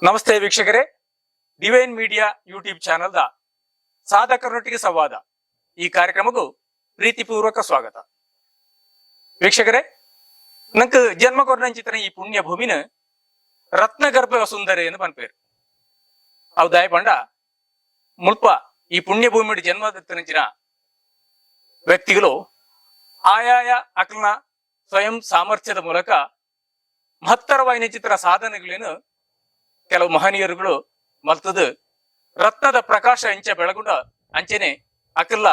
ನಮಸ್ತೆ ವೀಕ್ಷಕರೇ, divine media YouTube ಚಾನೆಲ್ದ ಸಾಧಕರೊಟ್ಟಿಗೆ ಸಂವಾದ ಈ ಕಾರ್ಯಕ್ರಮಕ್ಕೂ ಪ್ರೀತಿಪೂರ್ವಕ ಸ್ವಾಗತ. ವೀಕ್ಷಕರೇ, ನಂಗೆ ಜನ್ಮ ಕೊರ್ನಂಚಿತನ ಈ ಪುಣ್ಯ ಭೂಮಿನ ರತ್ನಗರ್ಭ ವಸುಂಧರೆ ಎಂದು ಪನ್ಪೇರು. ಅವು ದಾಯ ಪಂಡ ಮುಲ್ಪ ಈ ಪುಣ್ಯ ಭೂಮಿ ಜನ್ಮದತ್ತಿನ ವ್ಯಕ್ತಿಗಳು ಆಯಾಯ ಅಕ್ಲನ ಸ್ವಯಂ ಸಾಮರ್ಥ್ಯದ ಮೂಲಕ ಮಹತ್ತರವಾದ ಚಿತ್ರ ಸಾಧನೆಗಳೇನು ಕೆಲವು ಮಹನೀಯರುಗಳು ಮಲ್ತದು ರತ್ನದ ಪ್ರಕಾಶ ಎಂಚ ಬೆಳಗುಂಡ ಅಂಚೆನೆ ಅಕಲ್ಲ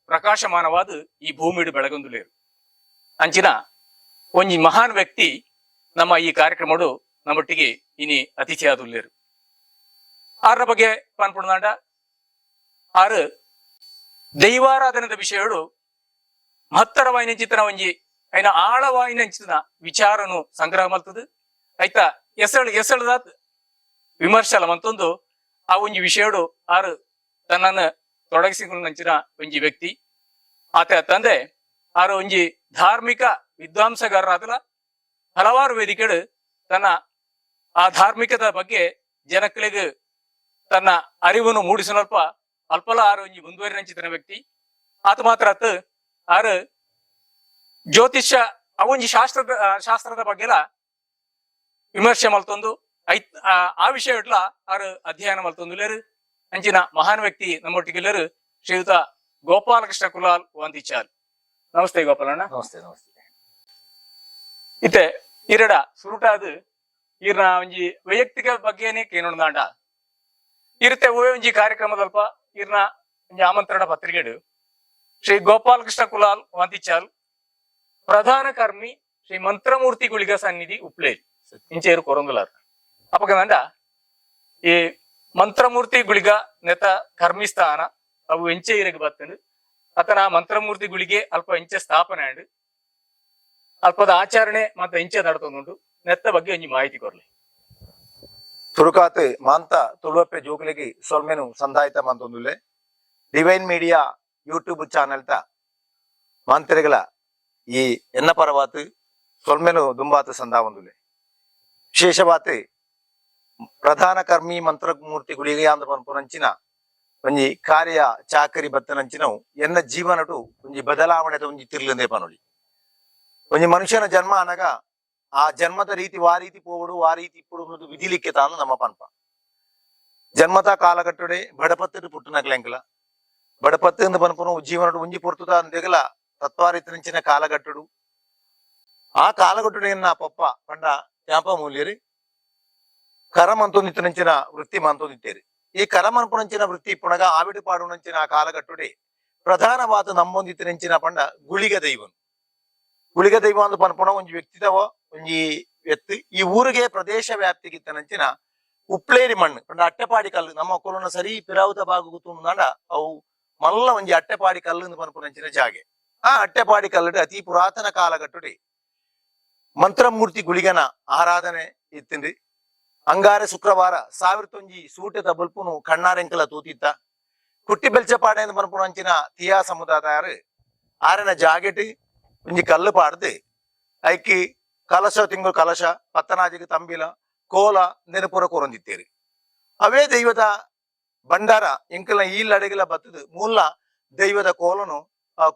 ಪ್ರಕಾಶಮಾನವಾದ ಈ ಭೂಮಿ ಬೆಳಗೊಂದುಲೇರು ಅಂಚಿನ ಒಂಜಿ ಮಹಾನ್ ವ್ಯಕ್ತಿ ನಮ್ಮ ಈ ಕಾರ್ಯಕ್ರಮಡು ನಮ್ಮೊಟ್ಟಿಗೆ ಇನಿ ಅತಿಥಿಯಾದುಲ್ಲೇರು. ಆರ ಬಗ್ಗೆ ಪನ್ಪುಣದಾಂಡ ಆರು ದೈವಾರಾಧನದ ವಿಷಯಗಳು ಮಹತ್ತರವಾಯಿನ ಚಿತ್ರ ಒಂಜಿ ಐನ ಆಳವಾಯಿನ ಚಿತ್ರ ವಿಚಾರನು ಸಂಗ್ರಹ ಮಲ್ತದು ಐತ ಎಸಳದ ವಿಮರ್ಶಲ ಮಂತೊಂದು ಆ ಒಂಜಿ ವಿಷಯಡು ಆರು ತನ್ನನ್ನು ತೊಡಗಿಸಿಕೊಂಡಂಚಿನ ಒಂಜಿ ವ್ಯಕ್ತಿ ಆತ ತಂದೆ ಆರು ಒಂಜಿ ಧಾರ್ಮಿಕ ವಿದ್ವಾಂಸಗಾರರಾದಲ ಹಲವಾರು ವೇದಿಕೆಗಳು ತನ್ನ ಆ ಧಾರ್ಮಿಕದ ಬಗ್ಗೆ ಜನಕ್ಕಳಿಗೆ ತನ್ನ ಅರಿವನ್ನು ಮೂಡಿಸಲಲ್ಪ ಅಲ್ಪಲ ಆರು ಒಂಜಿ ಮುಂದುವರಿನಂಚಿನ ವ್ಯಕ್ತಿ ಆತ ಮಾತ್ರ ಆತ ಆರು ಜ್ಯೋತಿಷ್ಯ ಅವೊಂಜಿ ಶಾಸ್ತ್ರದ ಬಗ್ಗೆಲ ವಿಮರ್ಶೆ ಮಲ್ತೊಂದು ಆ ವಿಷಯ ಇಟ್ಲ ಆರು ಅಧ್ಯಯನ ಮಲ್ತೊಂದುಲೇರು ಅಂಚಿನ ಮಹಾನ್ ವ್ಯಕ್ತಿ ನಮ್ಮೊಟ್ಟಿಗೆಲ್ಲರು ಶ್ರೀಯುತ ಗೋಪಾಲಕೃಷ್ಣ ಕುಲಾಲ್ ವಂದಿಚಾಲ್. ನಮಸ್ತೆ ಗೋಪಾಲಣ್ಣ. ನಮಸ್ತೆ ನಮಸ್ತೆ. ಇತ್ತೆ ಇರಡ ಸುರುಟಾದು ಇರ್ನ ಒಂಜಿ ವೈಯಕ್ತಿಕ ಬಗ್ಗೆನೆ ಕೇನೊಂದಾಂಡ ಇರುತ್ತೆ ಒಂಜಿ ಕಾರ್ಯಕ್ರಮದಲ್ಪ ಇರ್ನ ಒಂಜಿ ಆಮಂತ್ರಣ ಪತ್ರಿಕೆಡು ಶ್ರೀ ಗೋಪಾಲಕೃಷ್ಣ ಕುಲಾಲ್ ವಂದಿಚಾಲ್ ಪ್ರಧಾನ ಕರ್ಮಿ ಶ್ರೀ ಮಂತ್ರಮೂರ್ತಿ ಗುಳಿಗ ಸನ್ನಿಧಿ ಉಪ್ಲೇರಿ ಇಂಚೇರು ಕೊರೊಂದುಲಾರ ಅಪಗಂಡ ಈ ಮಂತ್ರಮೂರ್ತಿ ಗುಳಿಗ ನೆತ ಕರ್ಮಿಸ್ಥಾನ ಅವು ಎಂಚೆ ಇರಗೆ ಬತ್ತಂಡು ಅತನ ಮಂತ್ರಮೂರ್ತಿ ಗುಳಿಗೆ ಅಲ್ಪ ಎಂಚೆ ಸ್ಥಾಪನೆ ಅಂಡು ಅಲ್ಪದ ಆಚರಣೆ ಮತ್ತೆ ಎಂಚೆ ನಡ್ತೊಂದುಂಡು ನೆತ್ತ ಬಗ್ಗೆ ಒಂಜಿ ಮಾಹಿತಿ ಕೊರ್ಲಿ. ತುರುಕಾತ್ ಮಾಂತ ತುಳುವಪ್ಪೆ ಜೋಗುಲಿಗೆ ಸೊಲ್ಮೆನು ಸಂದಾಯಿತ ಮಂತೊಂದುಲ್ಲೆ ಡಿವೈನ್ ಮೀಡಿಯಾ ಯೂಟ್ಯೂಬ್ ಚಾನೆಲ್ ತ ಮಾಂತರಿಗಳ ಈ ಎನ್ನ ಪರವಾತ್ ಸೊಲ್ಮೆನು ದುಂಬಾತ್ ಸಂದಾವಂದುಲ್ಲೆ ವಿಶೇಷವಾತ್ ಪ್ರಧಾನ ಕರ್ಮಿ ಮಂತ್ರಮೂರ್ತಿ ಗುಳಿಗೆ ಅಂದ ಪನ್ಪುನಂಚಿನ ಒಂಜಿ ಕಾರ್ಯ ಚಾಕರಿ ಬತ್ತನಂಚಿನವು ಎನ್ನ ಜೀವನಡು ಒಂಜಿ ಬದಲಾವಣೆ ಒಂಜಿ ತಿರ್ಲಿಂದೆ ಪನೊಲಿ. ಒಂಜಿ ಮನುಷ್ಯನ ಜನ್ಮ ಅನಗ ಆ ಜನ್ಮದ ರೀತಿ ವಾ ರೀತಿ ಪೋವಡು ಆ ರೀತಿ ಇಪ್ಪುಡು ಅನ್ನೋದು ವಿಧಿಲಿಕ್ಕೆ ತಾನು ನಮ್ಮ ಪನ್ಪ ಜನ್ಮದ ಕಾಲಘಟ್ಟಡೆ ಬಡಪತ್ತು ಪುಟ್ಟನಕ್ಲೆಂಕಲ ಬಡಪತ್ತು ಎಂದು ಪನ್ಪುನ ಜೀವನಡು ಒಂಜಿ ಪೊರ್ತುದ ಅಂದೆಗಲ ತತ್ವಾರಿತನಂಚಿನ ಕಾಲಘಟ್ಟಡು ಆ ಕಾಲಘಟ್ಟಡೆ ಎನ್ನ ಪಪ್ಪ ಪಂಡ ತ್ಯಾಂಪ ಮೂಲ್ಯರಿ ಕರಮಂತೊಂದಿತ್ತನಂಚಿನ ವೃತ್ತಿ ಮಂತೊಂದಿತ್ತೇರಿ. ಈ ಕರಮನ್ಪುನಂಚಿನ ವೃತ್ತಿ ಪುಣಗ ಆವಿಡು ಪಾಡುನಂಚಿನ ಕಾಲಘಟ್ಟಡೆ ಪ್ರಧಾನವಾದ ನಮ್ಮೊಂದಿತ್ತನಂಚಿನ ಪಂಡ ಗುಳಿಗ ದೈವನು ಗುಳಿಗ ದೈವ ಅಂದು ಪನ್ಪುಣ ಒಂಜಿ ವ್ಯಕ್ತಿದವ ಒಂಜಿ ಎತ್ತು ಈ ಊರಿಗೆ ಪ್ರದೇಶ ವ್ಯಾಪ್ತಿಗಿತ್ತನಂಚಿನ ಉಪ್ಲೇರಿ ಮಣ್ಣು ಪಂಡ ಅಟ್ಟೆಪಾಡಿ ಕಲ್ಲು ನಮ್ಮ ಕೊಲನ ಸರಿ ಪಿರಾವುದ ಭಾಗ ಗುತ್ತುಂಡ ಅವು ಮಲ್ಲ ಒಂಜಿ ಅಟ್ಟೆಪಾಡಿ ಕಲ್ಲು ಪನ್ಪುನಂಚಿನ ಜಾಗೆ ಆ ಅಟ್ಟೆಪಾಡಿ ಕಲ್ಲಡು ಅತಿ ಪುರಾತನ ಕಾಲಘಟ್ಟಡೆ ಮಂತ್ರಮೂರ್ತಿ ಗುಳಿಗನ ಆರಾಧನೆ ಇತ್ತಿಂದು ಅಂಗಾರೆ ಶುಕ್ರವಾರ ಸಾವಿರತೊಂಜಿ ಸೂಟದ ಬಲ್ಪುನು ಕಣ್ಣಾರೆಂಕಲ ತೂತಿತ್ತ ಕುಟ್ಟಿ ಬೆಲ್ಚಪಾಡೆ ಎಂದು ಪನ್ಪುನಂಚಿನ ತಿಯಾ ಸಮುದಾಯರು ಆರನ ಜಾಗೆಟ್ ಒಂಜಿ ಕಲ್ಲು ಪಾಡ್ದು ಐಕಿ ಕಲಶ ತಿಂಗಳು ಕಲಶ ಪತ್ತನಾಜಿಗೆ ತಂಬಿಲ ಕೋಲ ನೆನಪುರ ಕೊರೊಂದಿತ್ತೇರಿ. ಅವೇ ದೈವದ ಭಂಡಾರ ಎಂಕಲ ಈಲಡೆಗಲ ಬತ್ತದು ಮೂಲ ದೈವದ ಕೋಲನು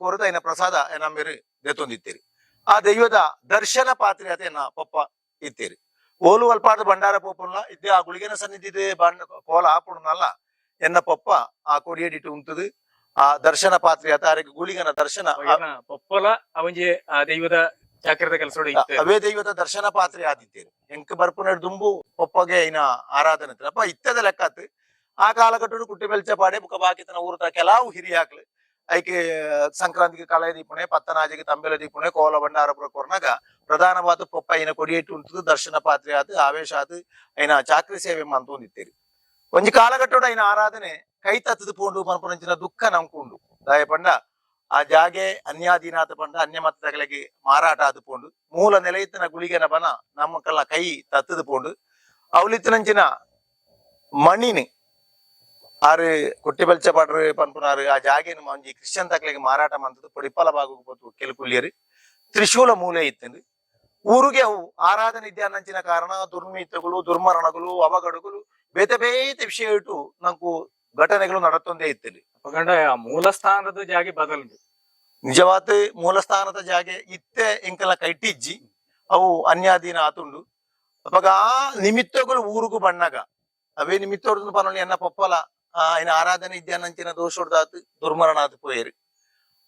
ಕೊರದ ಐನ ಪ್ರಸಾದ ನಮ್ಮೇರು ದೆತ್ತೊಂದಿತ್ತೇರಿ. ಆ ದೈವದ ದರ್ಶನ ಪಾತ್ರೆ ಅದೇನ ಪಪ್ಪ ಇತ್ತೇರಿ. ಓಲು ಅಲ್ಪಾದ ಭಂಡಾರ ಪೋಪುಲ್ಲ ಇದ್ದೆ ಆ ಗುಳಿಗೆನ ಸನ್ನಿಧಿ ಕೋಲ ಆಪುಣಲ್ಲ ಎನ್ನ ಪಪ್ಪ ಆ ಕೊಡಿಯಡಿಟ್ಟು ಉಂಟದು ಆ ದರ್ಶನ ಪಾತ್ರೆ ಅತಾರಿಗೆ ಗುಳಿಗನ ದರ್ಶನ ಪಪ್ಪಲ ಅವಂಜಿ ಆ ದೈವದ ಚಾಕ್ರದ ಕೆಲಸ ಅವೇ ದೈವದ ದರ್ಶನ ಪಾತ್ರೆ ಆದಿತ್ತೇರಿ. ಎಂಕ್ ಬರ್ಪುನ ದುಂಬು ಪಪ್ಪಗೆ ಇನ್ನ ಆರಾಧನೆ ಅಪ್ಪ ಇತ್ತದ ಲೆಕ್ಕಾತ್ ಆ ಕಾಲಘಟ್ಟಡು ಕುಟ್ಟಿ ಬೆಲ್ಚ ಪಾಡೆ ಬುಕ ಬಾಕಿತನ ಊರ್ತ ಕೆಲವು ಹಿರಿಯಾಕ್ಲು ಐಕೆ ಸಂಕ್ರಾಂತಿಗೆ ಕಳೆ ದೀಪುಣೆ ಪತ್ತನಾಜಿಗೆ ತಂಬೆಲ ದೀಪುಣೆ ಕೋಲ ಭಂಡಾರಪುರ ಕೊರ್ನಾಗ ಪ್ರಧಾನವಾದ ಪಪ್ಪ ಐನ ಕೊಡಿಯೇಟು ಉಂಟದು ದರ್ಶನ ಪಾತ್ರೆ ಆದ್ ಆವೇಶ ಆದ್ ಐನ ಚಾಕ್ರಿ ಸೇವೆ ಮಂತೊಂದಿತ್ತೇರಿ. ಒಂಜಿ ಕಾಲಘಟ್ಟೋಡು ಐನ ಆರಾಧನೆ ಕೈ ತತ್ತದು ಪೋಂಡು ಪನ್ಪುನಂಚಿನ ದುಃಖ ನಂಕುಂಡು ದಾಯ ಪಂಡ ಆ ಜಾಗೆ ಅನ್ಯಾಧೀನಾಥ ಪಂಡ ಅನ್ಯ ಮತಗಳಿಗೆ ಮಾರಾಟ ಆದು ಪೋಂಡು ಮೂಲ ನೆಲೆಯಿತ್ತಿನ ಗುಳಿಗೆನ ಬನ ನಮ್ಮಕಲ್ಲ ಕೈ ತತ್ತದು ಪೋಂಡು ಅವಲಿತ್ತಿನಂಚಿನ ಮಣ್ಣಿನಿ ಆರು ಕುಟ್ಟಿ ಬೆಲ್ಚ ಪಾಡ್ರು ಪನ್ಪುನಾರು ಆ ಜಾಗೆನು ಒಂಜಿ ಕ್ರಿಶ್ಚಿಯನ್ ತಕ್ಲೆಗೆ ಮಾರಾಟ ಮಂತದ್ದು ಪೊಡಿಪ್ಪಲ ಭಾಗಕ್ಕೆ ಕೆಲಕುಲ್ಯರು ತ್ರಿಶೂಲ ಮೂಲೆ ಇತ್ತಂದು ಊರಿಗೆ ಅವು ಆರಾಧನೆ ಇದ್ಯಾನಂಚಿನ ಕಾರಣ ದುರ್ಮಿತಗಳು ದುರ್ಮರಣಗಳು ಅವಘಡಗಳು ಬೇತೆ ಬೇತೆ ವಿಷಯ ಇಟ್ಟು ನಂಕು ಘಟನೆಗಳು ನಡತೊಂದೇ ಇತ್ತಿಲ್ಲಿ ಅಪಗಂಡ ಆ ಮೂಲ ಸ್ಥಾನದ ಜಾಗಿ ಬದಲು ನಿಜವಾದ ಮೂಲ ಸ್ಥಾನದ ಜಾಗೆ ಇತ್ತೆ ಎಂಕಲ ಕೈಟಿಜ್ಜಿ ಅವು ಅನ್ಯಾಧೀನ ಆತುಂಡು ಅವಾಗ ಆ ನಿಮಿತ್ತಗಳು ಊರುಗು ಬಣ್ಣಗ ಅವೇ ನಿಮಿತ್ತ ಪನೊಲಿ ಎನ್ನ ಪೊಪ್ಪಲ ఆయన ఆరాధన ఇద్యానంచిన దోషుడుదాత్ దుర్మరణాత్ పోయేరు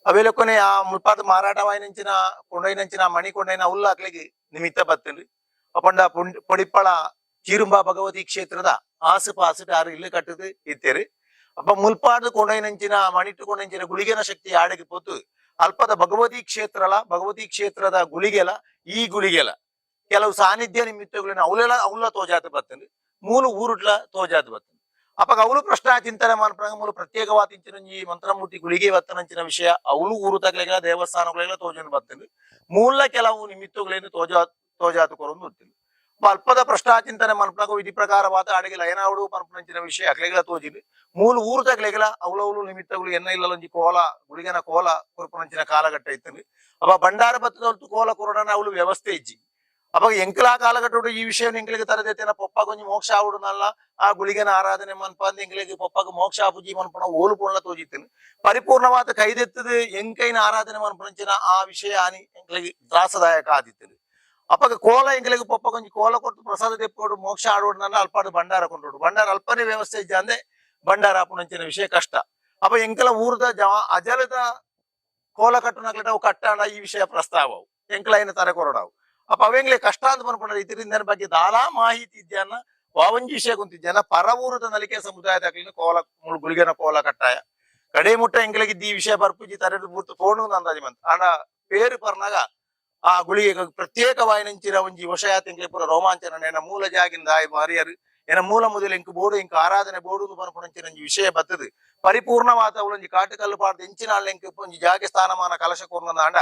అవేలో కొన్ని ఆ ముల్పాత మారాటవాయినంచిన కొండైనంచిన మణి కొండైన ಉಲ್ಲಾಕ್ಲಿಗೆ ನಿಮಿತ್ತ ಬತ್ತಂಡ್ರಿ ಅಪಂಡ ಪೊಡಿಪ್ಪಳ ಚೀರುಂಬ ಭಗವತಿ ಕ್ಷೇತ್ರದ ಆಸುಪಾಸು ಆರು ಇಲ್ಲು ಕಟ್ಟದು ಇತ್ತೇರಿ ಅಪ್ಪ ಮುಲ್ಪಾದ ಕೊಂಡೈನಂಚಿನ ಮಣಿಟ್ಟು ಕೊಂಡಂಚಿನ ಗುಳಿಗೆನ ಶಕ್ತಿ ಆಡಿಗೆ ಪೋತು ಅಲ್ಪದ ಭಗವತಿ ಕ್ಷೇತ್ರದ ಗುಳಿಗೆಲ ಈ ಗುಳಿಗೆಲ ಕೆಲವು ಸಾನ್ನಿಧ್ಯ ನಿಮಿತ್ತಗಳನ್ನ ಅವಳ ತೋಜಾತ ಬತ್ತಂಡ್ರಿ ಮೂಲ ಊರುಟ್ಲ ತೋಜಾತ ಬತ್ತಂಡ್ರಿ ಅಪ್ಪ ಅವಳು ಪ್ರಶ್ನಾ ಚಿಂತನೆ ಮಾಡ್ಕೊಂಡ ಮೂಲ ಪ್ರತ್ಯೇಕವಾದ ಈ ಮಂತ್ರಮೂರ್ತಿ ಗುಳಿಗೆ ವತ್ತನಂಚಿನ ವಿಷಯ ಅವಳು ಊರು ತಗಲಿಗೆಲ್ಲ ದೇವಸ್ಥಾನಗಳೆಲ್ಲ ತೋಜನ್ನು ಬರ್ತಂಡ್ರಿ ಮೂಲ ಕೆಲವು ನಿಮಿತ್ತಗಳೇನು ತೋಜಾತು ಕೊರೊಂದು ಗೊತ್ತಿಲ್ಲ ಅಲ್ಪದ ಪ್ರಶ್ನಾ ಚಿಂತನೆ ಮನ್ಪನಾಗ ವಿಧಿ ಪ್ರಕಾರವಾದ ಅಡಿಗೆ ಲಯನಾವಡು ಮನ್ಪನಂಚಿನ ವಿಷಯ ಅಕ್ಲೆಗಳ ತೋಜಿಲಿ ಮೂಲ ಊರು ತಗಲಿಗೆಲ್ಲ ಅವಳವಳು ನಿಮಿತ್ತಗಳು ಎನ್ನ ಇಲ್ಲೊಂಜಿ ಕೋಲ ಗುಳಿಗೆನ ಕೋಲ ಕೊರ್ಪನಂಚಿನ ಕಾಲಘಟ್ಟ ಇತ್ತಂಡ್ರಿ ಅಪ್ಪ ಭಂಡಾರ ಬತ್ತದೊತ್ತು ಕೋಲ ಕೊರಡನ ಅವಳು ವ್ಯವಸ್ಥೆ ಇಜ್ಜಿ ಅವಾಗ ಎಂಕಲಾ ಕಾಲಘಟ್ಟೋಡು ಈ ವಿಷಯ ಎಂಕಲಿಗೆ ತರದೇತೇನ ಪೊಪ್ಪ ಕೊಂಚ ಮೋಕ್ಷ ಆವುಡುನಲ್ಲ ಆ ಗುಳಿಗೆನ ಆರಾಧನೆ ಮನ್ಪಂದ್ ಎಂಕಲಿಗೆ ಪೊಪ್ಪಗ ಮೋಕ್ಷ ಆಪುಜಿ ಮನ್ಪನ ಓಲು ಪೂರ್ಣ ತೋಜಿತ್ತೇನೆ ಪರಿಪೂರ್ಣವಾದ ಕೈದೆತ್ತದು ಎಂಕೈನ ಆರಾಧನೆ ಮನ್ಪನಂಚಿನ ಆ ವಿಷಯ ಆನಿ ಎಂಕಲಿಗೆ ತ್ರಾಸದಾಯಕ ಆದಿತ್ತೇನೆ ಅಪ್ಪಗ ಕೋಲ ಎಂಕಲಿಗೆ ಪೊಪ್ಪ ಕೊಂಚ ಕೋಲ ಕೊಟ್ಟು ಪ್ರಸಾದ ತೆಪ್ಪೋಡು ಮೋಕ್ಷ ಆಡೋಡ್ನಲ್ಲ ಅಲ್ಪಾಡು ಭಂಡಾರ ಕೊಂಡೋಡು ಭಂಡಾರ ಅಲ್ಪನೇ ವ್ಯವಸ್ಥೆ ಇದ್ದ ಅಂದ್ರೆ ಭಂಡಾರ ಆಪುನಂಚಿನ ವಿಷಯ ಕಷ್ಟ ಅಪ್ಪ ಎಂಕಲ ಊರದ ಅಜಲದ ಕೋಲ ಕಟ್ಟುನಕ್ಲೆಟ ಅವು ಕಟ್ಟಾಡ ಈ ವಿಷಯ ಪ್ರಸ್ತಾವವು ಎಂಕಲೈನ ತರ ಕೊರಡಾವು ಅಪ್ಪ ಅವೆಂಗ್ಲೆ ಕಷ್ಟ ಅಂತ ಬಂದ್ಕೊಂಡ್ರೆ ಇದರಿಂದ ಬಗ್ಗೆ ದಾಲಾ ಮಾಹಿತಿ ಇದ್ಯಾನ ವಾವಂಜಿ ವಿಷಯ ಕುಂತಿದ್ಯಾನ ಪರ ಊರದ ನಲಿಕೆ ಸಮುದಾಯದ ಕೋಲ ಗುಳಿಗೆನ ಕೋಲ ಕಟ್ಟಾಯ ಕಡೆ ಮುಟ್ಟ ಎಂಗ್ಲಿಗಿದ್ದ ಈ ವಿಷಯ ಬರ್ಪುಜಿ ತರದು ಬೂರ್ತು ತೋಣು ಅಂದಾಜಿ ಮಂತ್ ಆಂಡ ಪೇರು ಪರ್ನಾಗ ಆ ಗುಳಿಗೆ ಪ್ರತ್ಯೇಕವಾಯಿನಂಚಿನ ಒಂಜಿ ವಿಷಯ ತಿಂಗ್ಲಿ ಪೂರ ರೋಮಾಂಚನ ಏನ ಮೂಲ ಜಾಗಿಂದ ಹರಿಯರು ಏನ ಮೂಲ ಮೊದಲು ಇಂಕು ಬೋಡು ಇಂಕು ಆರಾಧನೆ ಬೋಡು ಪನ್ಪುಣಂಚಿನ ವಿಷಯ ಬತ್ತದು ಪರಿಪೂರ್ಣವಾದ ಅವಳೊಂಜಿ ಕಾಟುಕಲ್ಲು ಪಾಡ್ದು ಎಂಚಿನಾಳ ಇಂಕು ಒಂಜಿ ಜಾಗೆ ಸ್ಥಾನಮಾನ ಕಲಶ ಕೂರ್ನ ಆಂಡ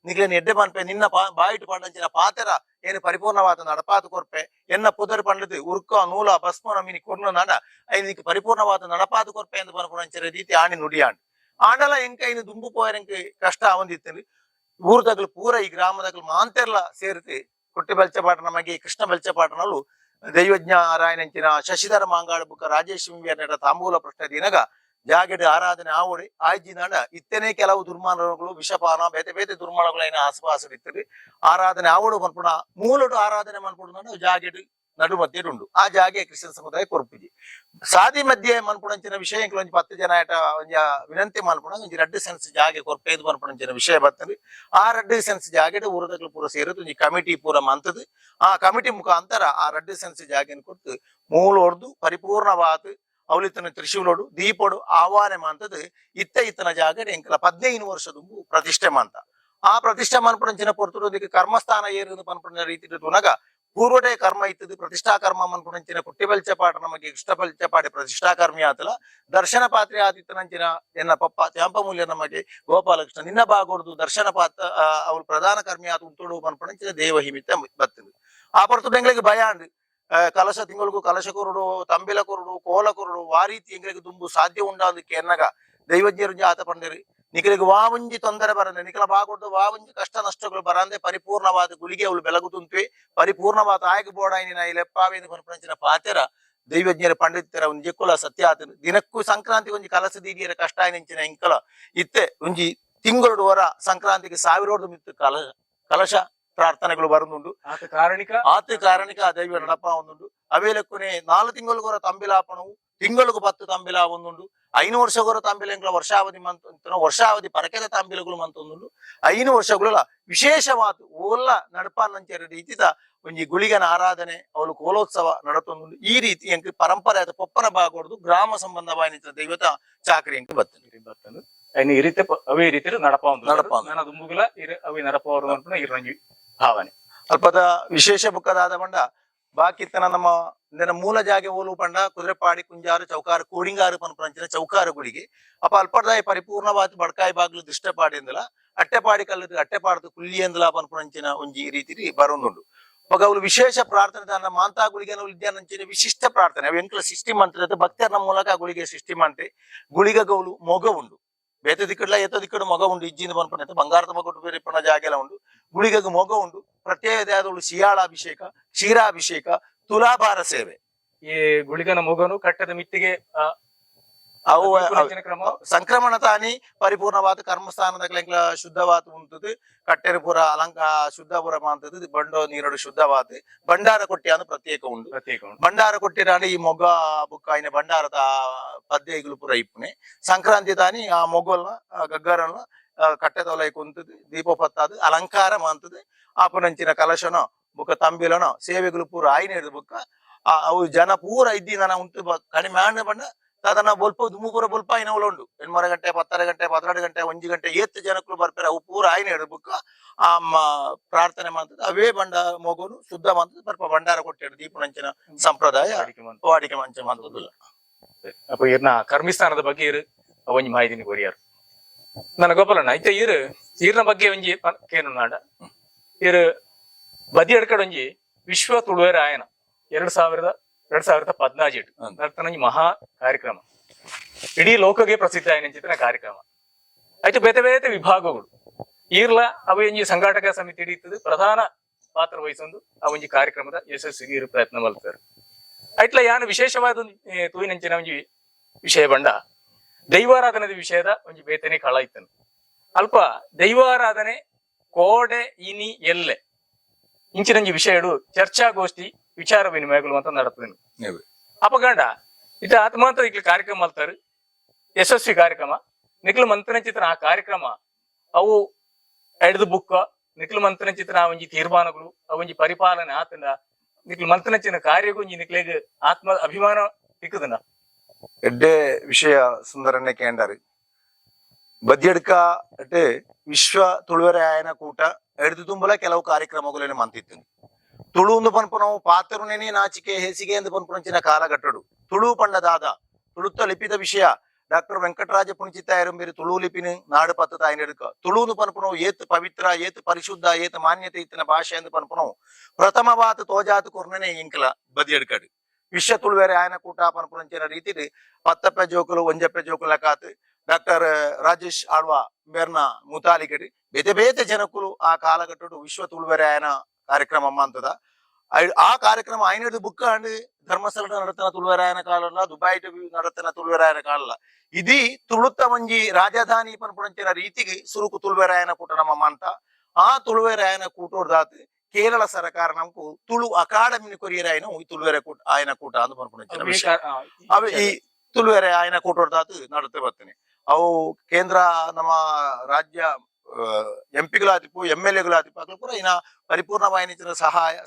ನಿಗ್ಲೇನು ಎಡ್ಡೆ ಪನ್ಪೆ ನಿನ್ನ ಬಾಯಿಟ್ಟು ಪಂಡಂಚಿನ ಪಾತೆರ ಏನು ಪರಿಪೂರ್ಣವಾದ ನಡಪಾತು ಕೊರ್ಪೆ ಎನ್ನ ಪುದರ್ ಪಂಡದು ಉರ್ಕ ನೂಲ ಭಸ್ಮ ನಮಿನಿ ಕೊರ್ನ ನಾಡ ಐನಿಕ್ ಪರಿಪೂರ್ಣವಾದ ನಡಪಾತು ಕೊರ್ಪೆ ಎಂದು ಪನ್ಪುಣಂಚಿನ ರೀತಿ ಆಣಿ ನುಡಿಯಾಂಡ್ ಆಂಡಲ ಎಂಕ ಇನ್ನು ದುಂಬು ಪೋಯರಂಕ ಕಷ್ಟ ಆವಂದಿತ್ತೇನೆ ಊರ್ದಗ್ಲು ಪೂರ ಈ ಗ್ರಾಮದಗ್ಲು ಮಾಂತೆರ್ಲ ಸೇರಿತಿ ಕುಟ್ಟಿ ಬೆಲ್ಚಪಾಟ ನಮಗೆ ಕೃಷ್ಣ ಬೆಲ್ಚಪಾಟನಲು ದೈವಜ್ಞ ಆರಾಯನಂಚಿನ ಶಶಿಧರ ಮಾಂಗಾಳ ಬುಕ್ಕ ರಾಜೇಶ್ ವಿಂಬಿಯರ ತಾಂಬೂಲ ಪ್ರಶ್ನೆ ದಿನಗ ಜಾಗೆಡ್ ಆರಾಧನೆ ಆವಡೆ ಆಯ್ಜಿನಾಡ ಇತ್ತನೇ ಕೆಲವು ದುರ್ಮಾನಗಳು ವಿಷಪಾನ ಬೇತೆ ಬೇತೆ ದುರ್ಮಳಗಳೈನ ಆಸ್ಪಾಸರಿತ್ತರಿ ಆರಾಧನೆ ಆವಡು ಮನ್ಪುಣ ಮೂಲಡು ಆರಾಧನೆ ಮನ್ಪುಡು ಜಾಗೆಡ್ ನಡು ಮಧ್ಯೆ ಉಂಡು ಆ ಜಾಗೆ ಕ್ರಿಶ್ಚಿಯನ್ ಸಮುದಾಯ ಕೊರ್ಪುಜಿ ಸಾದಿ ಮಧ್ಯೆ ಮನ್ಪುಣಂಚಿನ ವಿಷಯ ಒಂಜಿ 10 ಜನ ಆಟ ಒಂಜ ವಿನಂತಿ ಮನ್ಪುಣ ಒಂಜಿ ರೆಡ್ ಸೆನ್ಸ್ ಜಾಗೆ ಕೊರ್ಪೇದು ಮನ್ಪುಣಂಚಿನ ವಿಷಯ ಬರ್ತದೆ ಆ ರೆಡ್ ಸೆನ್ಸ್ ಜಾಗೆಡ್ ಊರದಗ್ಲು ಪೂರ ಸೇರಿದು ಒಂಜಿ ಕಮಿಟಿ ಪೂರ ಮಂತದು ಆ ಕಮಿಟಿ ಮುಖಾಂತರ ಆ ರೆಡ್ ಸೆನ್ಸ್ ಜಾಗೆನ್ ಕೊಟ್ಟು ಮೂಲ ಹೊಡೆದು ಪರಿಪೂರ್ಣವಾದ ಅವಳಿತನ ತ್ರಿಶೂಲೋಡು ದೀಪೋಡು ಆಹ್ವಾನ ಮಾಂತದು ಇತ್ತನ ಜಾಗಡೆ ಎಂಕಲ 15 ವರ್ಷದ ಪ್ರತಿಷ್ಠೆ ಮಾಂತ ಆ ಪ್ರತಿಷ್ಠೆ ಮನ್ಪುಣಂಚಿನ ಪೊರ್ತುಡೋದಕ್ಕೆ ಕರ್ಮಸ್ಥಾನ ಏರಿದ ಪನ್ಪುಣ ರೀತಿ ತುನಗ ಪೂರ್ವಟೆ ಕರ್ಮ ಇತ್ತದು ಪ್ರತಿಷ್ಠಾ ಕರ್ಮ ಮನ್ಪುಣಂಚಿನ ಕುಟ್ಟಿ ಬೆಲ್ಚಪಾಟ ನಮಗೆ ಇಷ್ಟ ಬೆಲ್ಚಪಾಡೆ ಪ್ರತಿಷ್ಠಾ ಕರ್ಮಿ ಆತಲ ದರ್ಶನ ಪಾತ್ರೆ ಆದಿತ್ತನಂಚಿನ ಎನ್ನ ಪಪ್ಪ ತ್ಯಾಂಪಮೂಲ್ಯ ನಮಗೆ ಗೋಪಾಲಕೃಷ್ಣ ನಿನ್ನ ಬಾಗೊಡ್ದು ದರ್ಶನ ಪಾತ್ರ ಅವಳು ಪ್ರಧಾನ ಕರ್ಮಿ ಆತ ಉಂಟೋಡು ಮನ್ಪುಣಂಚಿನ ದೇವ ಹಿಮಿತ್ತ ಬರ್ತದೆ ಆ ಪೊರ್ತುಡು ಎಂಗ್ಲಿಗೆ ಭಯ ಅಂಡ್ ಕಲಶ ತಿಂಗಳಿಗೂ ಕಲಶ ಕೊರಡು ತಂಬಿಲ ಕೊರಡು ಕೋಲ ಕೊರಡು ವಾರೀತಿ ಎಂಗ್ಲಿಗೆ ದುಂಬು ಸಾಧ್ಯ ಉಂಡಾದಕ್ಕೆ ಎನ್ನಗ ದೈವಜ್ಞರು ಆತ ಪಂಡರಿ ನಿಖಲಿಗೆ ವಾವಂಜಿ ತೊಂದರೆ ಬರಂದೆ ನಿಖಲ ಬಾಗೊಡ್ದು ವಾವಂಜಿ ಕಷ್ಟ ನಷ್ಟಗಳು ಬರಂದೆ ಪರಿಪೂರ್ಣವಾದ ಗುಳಿಗೆ ಅವಳು ಬೆಳಗುತ್ತುಂತ್ವೆ ಪರಿಪೂರ್ಣವಾದ ಆಯ್ಕೆ ಬೋಡಾಯಿನ ಲೆಪ್ಪಾವೇಂದು ಕೊನಪಂಚಿನ ಪಾತೆರ ದೈವಜ್ಞರ ಪಂಡಿತರ ಒಂಜಿ ಕುಲ ಸತ್ಯ ಆತನು ದಿನಕ್ಕೂ ಸಂಕ್ರಾಂತಿ ಒಂಜಿ ಕಲಸ ದೀದಿಯರ ಕಷ್ಟ ಆಯ್ನಿಂಚಿನ ಇಂಕಲ ಇತ್ತೆ ಒಂಜಿ ತಿಂಗಳು ವರ ಸಂಕ್ರಾಂತಿಗೆ 1000 ಮಿತ್ತು ಕಲಶ ಪ್ರಾರ್ಥನೆಗಳು ಬರುಂದುಂಡು ಆತ ಕಾರಣಿಕ ದೈವ ನಡಪ ಒಂದುಂಡು ಅವೇಲೆಕ್ಕುನೆ 4 ತಿಂಗಳಿಗೊರ ತಂಬಿಲಾಪಣವು ತಿಂಗಳಿಗೂ 10 ತಂಬಿಲ ಒಂದುಂಡು 5 ವರ್ಷಗೊರ ತಂಬಿಲ ಎಂಗ್ಲ ವರ್ಷಾವಧಿ ಮಂತ ವರ್ಷಾವಧಿ ಪರಕೆದ ತಂಬಿಲಗಳು ಮಂತೊಂದುಂಡು 5 ವರ್ಷಗಳ ವಿಶೇಷವಾದ ಓಲ್ಲ ನಡಪಾನಂಚರ ರೀತಿದ ಒಂಜಿ ಗುಳಿಗನ ಆರಾಧನೆ ಅವಳು ಕೋಲೋತ್ಸವ ನಡತೊಂದುಂಡು ಈ ರೀತಿ ಎಂಕ್ ಪರಂಪರೆ ಆದ ಪೊಪ್ಪನ ಬಾಗೊಡ್ದು ಗ್ರಾಮ ಸಂಬಂಧವಾಯಿತ ದೈವತ ಚಾಕರಿ ಎಂಕ್ ಬರ್ತದೆ ಈ ರೀತಿ ಅವೇ ರೀತಿ ನಡಪ ನನ್ನ ದುಂಬುಗಳ ಅವೇ ನಡಪ ಇರಂಜಿ ಭಾವನೆ ಅಲ್ಪದ ವಿಶೇಷ ಬುಕ್ಕದಾದ ಬಂಡ ಬಾಕಿತ್ತನ ನಮ್ಮ ಮೂಲ ಜಾಗೆ ಓಲು ಪಂಡ ಕುದುರೆಪಾಡಿ ಕುಂಜಾರು ಚೌಕಾರು ಕೋಡಿಂಗಾರು ಪನ್ಪಂಚಿನ ಚೌಕಾರು ಗುಳಿಗೆ ಅಪ್ಪ ಅಲ್ಪದಾಯ ಪರಿಪೂರ್ಣವಾದ ಬಡ್ಕಾಯಿ ಬಾಗ್ಲು ದೃಷ್ಟಪಾಡಿ ಎಂದಲ ಅಟ್ಟೆಪಾಡಿ ಕಲ್ಲದು ಅಟ್ಟೆಪಾಡ್ದು ಕುಲ್ಲಿ ಎಂದಲ ಪನ್ಪಂಚಿನ ಒಂಜಿ ರೀತಿ ಬರೋದುಂಡು ಅವಾಗ ಅವಳು ವಿಶೇಷ ಪ್ರಾರ್ಥನೆ ತನ್ನ ಮಾಂತಾ ಗುಳಿಗೆ ವಿದ್ಯಾನಂಚಿನ ವಿಶಿಷ್ಟ ಪ್ರಾರ್ಥನೆ ಅವು ಎಂಕ್ಲ ಸೃಷ್ಟಿ ಮಂತ್ರದ ಭಕ್ತರ ಮೂಲಕ ಗುಳಿಗೆ ಸೃಷ್ಟಿ ಮಂತ್ರೆ ಗುಳಿಗ ಗೌಲು ಮೊಗ ಉಂಡು ಬೇತೆ ದಿಕ್ಕಡ್ಲ ಎತ್ತ ದಿಕ್ಕಡು ಮೊಗ ಉಂಡು ಇಜ್ಜಿಂದ ಪನ್ಪುಣ ಬಂಗಾರದ ಮಗ ಬೇರೆ ಪಣ ಜಾಗೆಲ್ಲ ಉಂಡು ಗುಳಿಗೆಗೆ ಮೊಗ ಉಂಡು ಪ್ರತ್ಯೇಕವಾದ ಶಿಯಾಳಾಭಿಷೇಕ ಕ್ಷೀರಾಭಿಷೇಕ ತುಲಾಭಾರ ಸೇವೆ ಈ ಗುಳಿಗನ ಮೊಗನು ಕಟ್ಟದ ಮಿತ್ತಿಗೆ ಅವು ದೀಪೋನಂಚಿನ ಕ್ರಮ ಸಂಕ್ರಮಣ ತಾನಿ ಪರಿಪೂರ್ಣವಾದ ಕರ್ಮಸ್ಥಾನದ ಶುದ್ಧವಾದ ಉಂಟದು ಕಟ್ಟೆರ ಪೂರ ಶುದ್ಧಪುರ ಮಾಂತದ್ದು ಬಂಡೋ ನೀರಡು ಶುದ್ಧವಾದ ಭಂಡಾರ ಕೊಟ್ಟಿ ಅಂದು ಪ್ರತ್ಯೇಕ ಉಂಡು ಪ್ರತ್ಯೇಕ ಉಂಟು. ಭಂಡಾರ ಕೊಟ್ಟಿರಾಂಡಿ ಈ ಮೊಗ್ಗ ಬುಕ್ಕ ಆಯ್ನ ಭಂಡಾರದ ಪದ್ಯಗಳು ಪೂರ ಇಪ್ಪುನೆ ಸಂಕ್ರಾಂತಿ ತಾನಿ ಆ ಮೊಗ್ಗಲ್ನ ಗಗ್ಗರನ್ನ ಕಟ್ಟೆ ತೊಲೈ ಕುಂತದ್ದು ದೀಪ ಪತ್ತಾದು ಅಲಂಕಾರ ಮಾಂತದ್ದು ಆಪನಂಚಿನ ಕಲಶನೋ ಬುಕ್ಕ ತಂಬಿಲನೋ ಸೇವೆಗಳು ಪೂರ ಆಯ್ನ ಹಿಡಿದು ಬುಕ್ಕ ಅವು ಜನ ಪೂರ ಇದ್ದಿನ ಉಂಟು ಕಡಿಮೆ ಆಂಡ ಬಂಡ ಸಾಧಾರಣ ಬೊಲ್ಪ ದುಮ್ಮುಪುರ ಬೊಲ್ಪ ಐನವಲ ಉಂಡು 8 ಗಂಟೆ 10 ಗಂಟೆ 12 ಗಂಟೆ 1 ಗಂಟೆ ಏತ್ ಜನಕ್ಕೂ ಬರ್ತಾರೆ ಅವು ಪೂರ ಆಯ್ನ ಹಿಡ್ಬುಕ್ಕ ಆ ಪ್ರಾರ್ಥನೆ ಮಾಡ್ತದೆ ಅವೇ ಬಂಡ ಮಗುನು ಶುದ್ಧ ಮಾಡ್ತದೆ ಸ್ವಲ್ಪ ಭಂಡಾರ ಕೊಟ್ಟಿಡು ದೀಪನಂಚಿನ ಸಂಪ್ರದಾಯ ವಾಡಿಕೆ ಮಂಚ ಮಾಡ್ತದಿಲ್ಲ. ಅಪ್ಪ ಇರ್ನ ಕರ್ಮಿಸ್ಥಾನದ ಬಗ್ಗೆ ಇರು ಒಂಜಿ ಮಾಹಿತಿನಿ ಕೊರಿಯಾರು ನನ್ನ ಗೋಪಾಲಣ್ಣ ಐತೆ ಈರ್ನ ಬಗ್ಗೆ ಒಂಜಿ ಕೇನು ನಾಡ ಇರು ಬದಿ ಎಡ್ಕಡೆ ಒಂಜಿ ವಿಶ್ವ ತುಳುವೆರ ಆಯನ 2014 ನರ್ತನ ಮಹಾ ಕಾರ್ಯಕ್ರಮ ಇಡೀ ಲೋಕಗೆ ಪ್ರಸಿದ್ಧ ಆಯ್ನ ಕಾರ್ಯಕ್ರಮ ಐತೆ ಬೇತೆ ಬೇತೆ ವಿಭಾಗಗಳು ಈರ್ಲ ಅವಂಜಿ ಸಂಘಾಟಕ ಸಮಿತಿ ಹಿಡಿಯುತ್ತದೆ ಪ್ರಧಾನ ಪಾತ್ರ ವಹಿಸೊಂದು ಆ ಒಂಜಿ ಕಾರ್ಯಕ್ರಮದ ಯಶಸ್ಸಿಗೆ ಇರು ಪ್ರಯತ್ನ ಮಾಡ್ತಾರೆ. ಐಟ್ಲ ಯಾನು ವಿಶೇಷವಾದ ತೂಯಿನಂಚಿನ ಒಂಜಿ ವಿಷಯ ಬಂಡ ದೈವಾರಾಧನದ ವಿಷಯದ ಒಂಜಿ ಬೇತನೆ ಕಳ ಇತ್ತನು ಅಲ್ಪ ದೈವಾರಾಧನೆ ಕೋಡೆ ಇನಿ ಎಲ್ಲೆ ಇಂಚಿನಂಜಿ ವಿಷಯಡು ಚರ್ಚಾಗೋಷ್ಠಿ ವಿಚಾರ ವಿನಿಮಯಗಳು ಅಂತ ನಡತದೆ ಅಪಗಂಡ ಇತ ಆತ್ಮಾಂತ ಇಕ್ಲ ಕಾರ್ಯಕ್ರಮ ಮಾಡ್ತಾರೆ ಯಶಸ್ವಿ ಕಾರ್ಯಕ್ರಮ ನಿಕ್ಲು ಮಂತ್ರನ ಚಿತ್ರ ಆ ಕಾರ್ಯಕ್ರಮ ಅವು ಎಡ್ದು ಬುಕ್ಕ ನಿಕ್ಲು ಮಂತ್ರನ ಚಿತ್ರ ಆ ಒಂಜಿ ತೀರ್ಮಾನಗಳು ಅವೊಂಜಿ ಪರಿಪಾಲನೆ ಆತನ ನಿಕ್ಲು ಮಂತ್ರನಚಿನ ಕಾರ್ಯಗೂ ನಿಕ್ಲೆಗ್ ಆತ್ಮ ಅಭಿಮಾನ ತಿಕ್ಕದನ ಎಡ್ಡೆ ವಿಷಯ ಸುಂದರನ್ನೇ ಕೇಂಡಾರು ಬದಿಯಡ್ಕ ಅಟ್ಟೆ ವಿಶ್ವ ತುಳುವೆರೆ ಆಯನ ಕೂಟ ಎಡ್ದು ತುಂಬಲ ಕೆಲವು ಕಾರ್ಯಕ್ರಮಗಳೇನು ಮಂತಿತ್ತು ತುಳು ಒಂದು ಪನ್ಪುನವು ಪಾತರುನೇನೆ ನಾಚಿಕೆ ಹೇಸಿಗೆ ಎಂದು ಪನ್ಪುನಂಚಿನ ಕಾಲಘಟ್ಟಡು ತುಳು ಪಂಡದಾದ ತುಳುತ್ತ ಲಿಪಿದ ವಿಷಯ ಡಾಕ್ಟರ್ ವೆಂಕಟರಾಜ ಪುಣಿಚಿತ್ತ ಎರಂಬೇರಿ ತುಳು ಲಿಪಿನ ನಾಡು ಪತ್ತ ತಾಯಿನೆಡುಕ ತುಳುನು ಪನ್ಪುನವು ಏತ್ ಪವಿತ್ರ ಏತ್ ಪರಿಶುದ್ಧ ಏತ್ ಮಾನ್ಯತೆ ಇತ್ತಿನ ಭಾಷೆ ಎಂದು ಪನ್ಪುನವು ಪ್ರಥಮವಾದ ತೋಜಾತು ಕೊರ್ನನೆ ಇಂಕಲ ಬದಿಯಡ್ಕಡು ವಿಶ್ವ ತುಳುವೆರೆ ಆಯನ ಕೂಟ ಪನ್ಪುನಂಚಿನ ರೀತಿ ಪತ್ತಪ್ಪೆ ಜೋಕುಲು ಒಂಜಪ್ಪೆ ಜೋಕುಲ ಕಾತು ಡಾಕ್ಟರ್ ರಾಜೇಶ್ ಆಳ್ವಾ ಬೇರ್ನ ಮುತಾಲಿಗಡಿ ಬೇತೆ ಬೇತೆ ಜನಕ್ಕೂ ಆ ಕಾಲಘಟ್ಟಡು ವಿಶ್ವ ತುಳುವೆರೆ ಆಯನ ಕಾರ್ಯಕ್ರಮ ಅಂತದ ಆ ಕಾರ್ಯಕ್ರಮ ಐನಡು ಬುಕ್ಕ ಅಂಡ್ ಧರ್ಮಸ್ಥಳ ನಡತನ ತುಳುವೆರಾಯನ ಕಾಲಲ್ಲ ದುಬೈ ನಡತನ ತುಳುವೆರಾಯನ ಕಾಲಲ್ಲ ಇದಿ ತುಳುತ್ತ ಮಂಜಿ ರಾಜಧಾನಿ ಪನ್ಪುಣಂಚಿನ ರೀತಿಗೆ ಸುರುಕು ತುಳುವೆರಾಯನ ಕೂಟ ನಮ್ಮ ಮಂತ ಆ ತುಳುವೆರಾಯನ ಕೂಟೋರ್ದಾತ್ ಕೇರಳ ಸರ್ಕಾರ ನಮ್ಕು ತುಳು ಅಕಾಡೆಮಿ ಕೊರಿಯರಾಯನ ಈ ತುಳುವೆರೆ ಕೂಟ ಆಯನ ಕೂಟ ಅಂತ ಪನ್ಪುಣಂಚಿನ ವಿಷಯ ಅವು ಈ ತುಳುವೆರೆ ಆಯನ ಕೂಟೋರ್ದಾತ್ ನಡತೆ ಬರ್ತೇನೆ ಅವು ಕೇಂದ್ರ ನಮ್ಮ ರಾಜ್ಯ ಎಂಪಿಗಳಾತಿಪ್ಪು MLAಗಳಾತಿಪ್ಪು ಅಕ್ಲು ಕೂಡ ಇನ್ನ ಪರಿಪೂರ್ಣವಾಯಿನ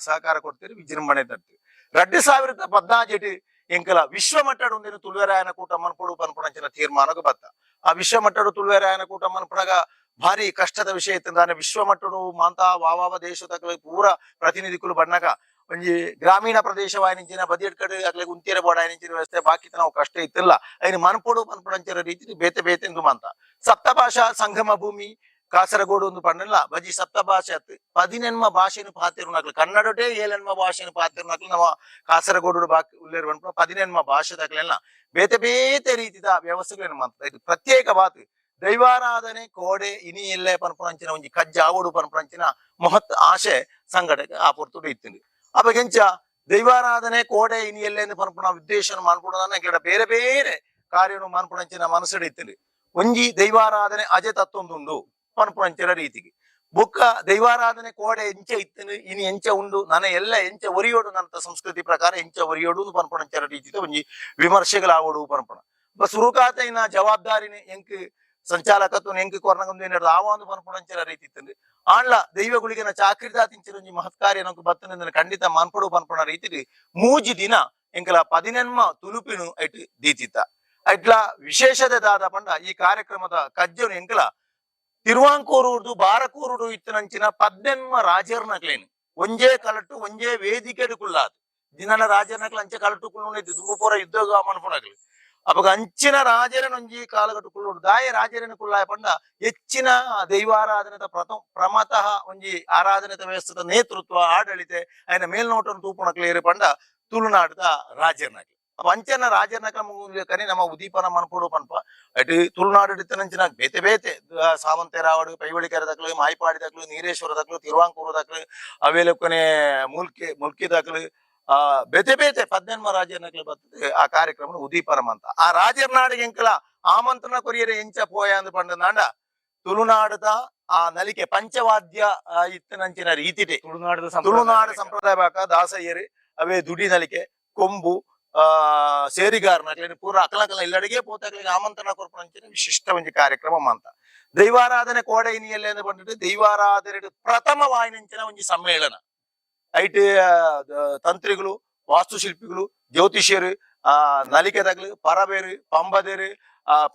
ಸಹಕಾರ ಕೊಡ್ತೀರಿ ವಿಜೃಂಭಣೆ ತರ್ತೀವಿ 2014 ಎಂಕಲ ವಿಶ್ವ ಮಟ್ಟದ ಒಂದಿನ ತುಳುವೆರಾಯನ ಕೂಟ ಮನ್ಪಡು ಪನ್ಪುಣಂಚಿನ ತೀರ್ಮಾನಕ್ಕೆ ಬತ್ತ ಆ ವಿಶ್ವ ಮಟ್ಟದ ತುಳುವೆರಾಯನ ಕೂಟ ಮನ್ಪುಣಗ ಭಾರಿ ಕಷ್ಟದ ವಿಷಯ ಇತ್ತಂದಾನೆ ವಿಶ್ವ ಮಟ್ಟಡು ಮಾಂತ ವಾವ ದೇಶದ ಪೂರ ಪ್ರತಿನಿಧಿಗಳು ಬಣ್ಣಗ ಒಂಜಿ ಗ್ರಾಮೀಣ ಪ್ರದೇಶವಾಯಿನಿಂಚಿನ ಬದಿಯಡ್ಕಡೆ ಅಗ್ಲೆ ಉಂತಿರ ಬೋಡಾಯಿನಿಂಚಿನ ವ್ಯವಸ್ಥೆ ಬಾಕಿ ನಾವು ಕಷ್ಟ ಇತ್ತಿಲ್ಲ ಐನು ಮನ್ಪಡು ಪನ್ಪುಣಂಚಿನ ರೀತಿ ಬೇತೆ ಬೇತೆ ಎಂದು ಮಾಂತ ಸಪ್ತಭಾಷಾ ಸಂಗಮ ಭೂಮಿ ಕಾಸರಗೋಡು ಒಂದು ಪಂಡಲ್ಲ ಬಜಿ ಸಪ್ತ ಭಾಷೆ ಆತು 14 ಭಾಷೆನು ಪಾತಿರುನಕ್ಲು ಕನ್ನಡಟೇ 7 ಭಾಷೆನು ಪಾತಿರುನಕ್ಲು ನಮ್ಮ ಕಾಸರಗೋಡು ಬಾಕಿ ಉಲ್ಲೇರು ಬಂದ್ಬಿಟ್ಟು 14 ಭಾಷೆದಾಗ್ಲೆಲ್ಲ ಬೇತೆ ಬೇತೆ ರೀತಿದ ವ್ಯವಸ್ಥೆಗಳೇನು ಮಾಡ್ತಾರೆ ಇದು ಪ್ರತ್ಯೇಕ ಬಾತು ದೈವಾರಾಧನೆ ಕೋಡೆ ಇನಿ ಎಲ್ಲೆ ಪನ್ಪುಣಂಚಿನ ಒಂಜಿ ಕಜ್ಜ ಆವಡು ಪನ್ಪುಣಂಚಿನ ಮಹತ್ ಆಶೆ ಸಂಘಟಕ ಆ ಪೊರ್ತುಡು ಇತ್ತಿಂದು ಅಪಗೆಂಚ ದೈವಾರಾಧನೆ ಕೋಡೆ ಇನಿ ಎಲ್ಲೆ ಎಂದು ಪನ್ಪುಣ ಉದ್ದೇಶ ಮಾಡ್ಕೊಡೋದನ್ನ ಬೇರೆ ಬೇರೆ ಕಾರ್ಯನು ಮನ್ಪುಣಂಚಿನ ಮನಸ್ಸು ಇತ್ತಿಂದು ಒಂಜಿ ದೈವಾರಾಧನೆ ಅಜೆ ತತ್ತೊಂದುಂಡು ಪನ್ಪುಣಂಚಿನ ರೀತಿಗೆ ಬುಕ್ಕ ದೈವಾರಾಧನೆ ಕೋಡೆ ಎಂಚ ಇತ್ತನು ಇನಿ ಎಂಚ ಉಂಡು ನನ್ನ ಎಲ್ಲ ಎಂಚ ಒರಿಯೋಡು ನನ್ನ ಸಂಸ್ಕೃತಿ ಪ್ರಕಾರ ಎಂಚ ಒರಿಯೋಡು ಪನ್ಪುಣಂಚಿನ ರೀತಿ ಒಂಜಿ ವಿಮರ್ಶೆಗಳಾವಡು ಪನ್ಪುಣ ಸುರುಕಾತ ಇನ್ನ ಜವಾಬ್ದಾರಿನಿ ಎಂಕ್ ಸಂಚಾಲಕತ್ವ ಎಂಕ್ ಕೊರ್ನಗೊಂದು ಆವಾಂದು ಪನ್ಪುಣಂಚಿನ ರೀತಿ ಇತ್ತಂದು ಆಂಡ್ಲ ದೈವಗುಳಿಗೆನ ಚಾಕ್ರಿದಾತಿಂಚಿನ ಒಂಜಿ ಮಹತ್ಕಾರ್ಯ ನಮ್ಗೆ ಬತ್ತನ ಖಂಡಿತ ಮನ್ಪಡು ಪನ್ಪುಣ ರೀತಿ ಮೂಜಿ ದಿನ ಎಂಕಲ 14 ತುಲುಪಿನು ಐಟ್ ದೀತಿತ್ತ ಐಟ್ಲ ವಿಶೇಷದಾದ ಪಂಡ ಈ ಕಾರ್ಯಕ್ರಮದ ಕಜ್ಜನು ಎಂಕಲ ತಿರುವಾಂಕೂರುಡು ಬಾರಕೂರುಡು ಇತ್ತನಂಚಿನ 14 ರಾಜರ್ನಕ್ಲೇನು ಒಂಜೇ ಕಲಟು ಒಂಜೇ ವೇದಿಕೆಡುಕುಳ್ಳಾದು ದಿನನ ರಾಜರ್ನಕ್ಲು ಅಂಚೆ ಕಲಟುಕುಳ್ಳು ತುಂಬಪೂರ ಯುದ್ಧ ಮನ್ಪುಣಕ್ಲು ಅವಾಗ ಅಂಚಿನ ರಾಜರನೊಂಜಿ ಕಾಲಘಟ್ಟುಕುಳ್ಳು ದಾಯ ರಾಜರನ ಕುಳ್ಳಾಯ ಪಂಡ ಹೆಚ್ಚಿನ ದೈವಾರಾಧನೆದ ಪ್ರಮತಃ ಒಂಜಿ ಆರಾಧನೆದ ವ್ಯವಸ್ಥೆದ ನೇತೃತ್ವ ಆಡಳಿತೆ ಆಯ್ನ ಮೇಲ್ನೋಟವನ್ನು ತೂಪುಣಕ್ಲೇರು ಪಂಡ ತುಳುನಾಡದ ರಾಜರ್ನಕ್ಲು ಪಂಚನ ರಾಜನಕ ಕನಿ ನಮ್ಮ ಉದೀಪನ ಮನ್ಪುಡು ಪನ್ಪ ಅಟ್ ತುಳುನಾಡು ಇತ್ತನಂಚಿನ ಬೇತೆ ಬೇತೆ ಸಾವಂತೆರಾವಡು ಪೈವಳಿಕೆರ ದಕ್ಲು ಮಾಯ್ಪಾಡಿ ದಕ್ಲು ನೀರೇಶ್ವರ ದಕ್ಲು ತಿರುವಾಂಕೂರು ದಕ್ಲು ಅವೇಲೆ ಕೊನೆ ಮುಲ್ಕಿ ದಕ್ಲು ಬೇತೆ ಬೇತೆ 18 ರಾಜನಕ್ಲು ಬರ್ತದೆ ಆ ಕಾರ್ಯಕ್ರಮ ಉದೀಪನಂ ಅಂತ ಆ ರಾಜರ ನಾಡಿಗೆ ಎಂಕಲ ಆಮಂತ್ರಣ ಕೊರಿಯರೆ ಎಂಚ ಪೋಯ ಅಂದ್ ಪಂಡ ತುಳುನಾಡದ ಆ ನಲಿಕೆ ಪಂಚವಾದ್ಯ ಇತ್ತನಂಚಿನ ರೀತಿಡೆ ತುಳುನಾಡು ಸಂಪ್ರದಾಯ ಬಾಕ ದಾಸಯ್ಯರು ಅವೇ ದುಡಿ ನಲಿಕೆ ಕೊಂಬು ಸೇರಿಗಾರ ನಕ್ಲೇನು ಪೂರ ಅಕಲಕಲ ಇಲ್ಲಡಿಗೆ ಪೋತಕ್ಲಿಗೆ ಆಮಂತ್ರಣ ಕೊರ್ಪಂಚಿನ ವಿಶಿಷ್ಟ ಒಂದು ಕಾರ್ಯಕ್ರಮ ಅಂತ ದೈವಾರಾಧನೆ ಕೋಡೆ ಇನಿಯಲ್ಲಿ ಎಂದು ಬಂದಿಟ್ಟು ದೈವಾರಾಧನೆ ಪ್ರಥಮ ವಾಯಿನಿಂಚಿನ ಒಂದು ಸಮ್ಮೇಳನ ಐಟ್ ತಂತ್ರಿಗಳು ವಾಸ್ತುಶಿಲ್ಪಿಗಳು ಜ್ಯೋತಿಷ್ಯರು ನಲಿಕೆ ತಗ್ಲು ಪರಬೇರು ಪಂಬದೇರು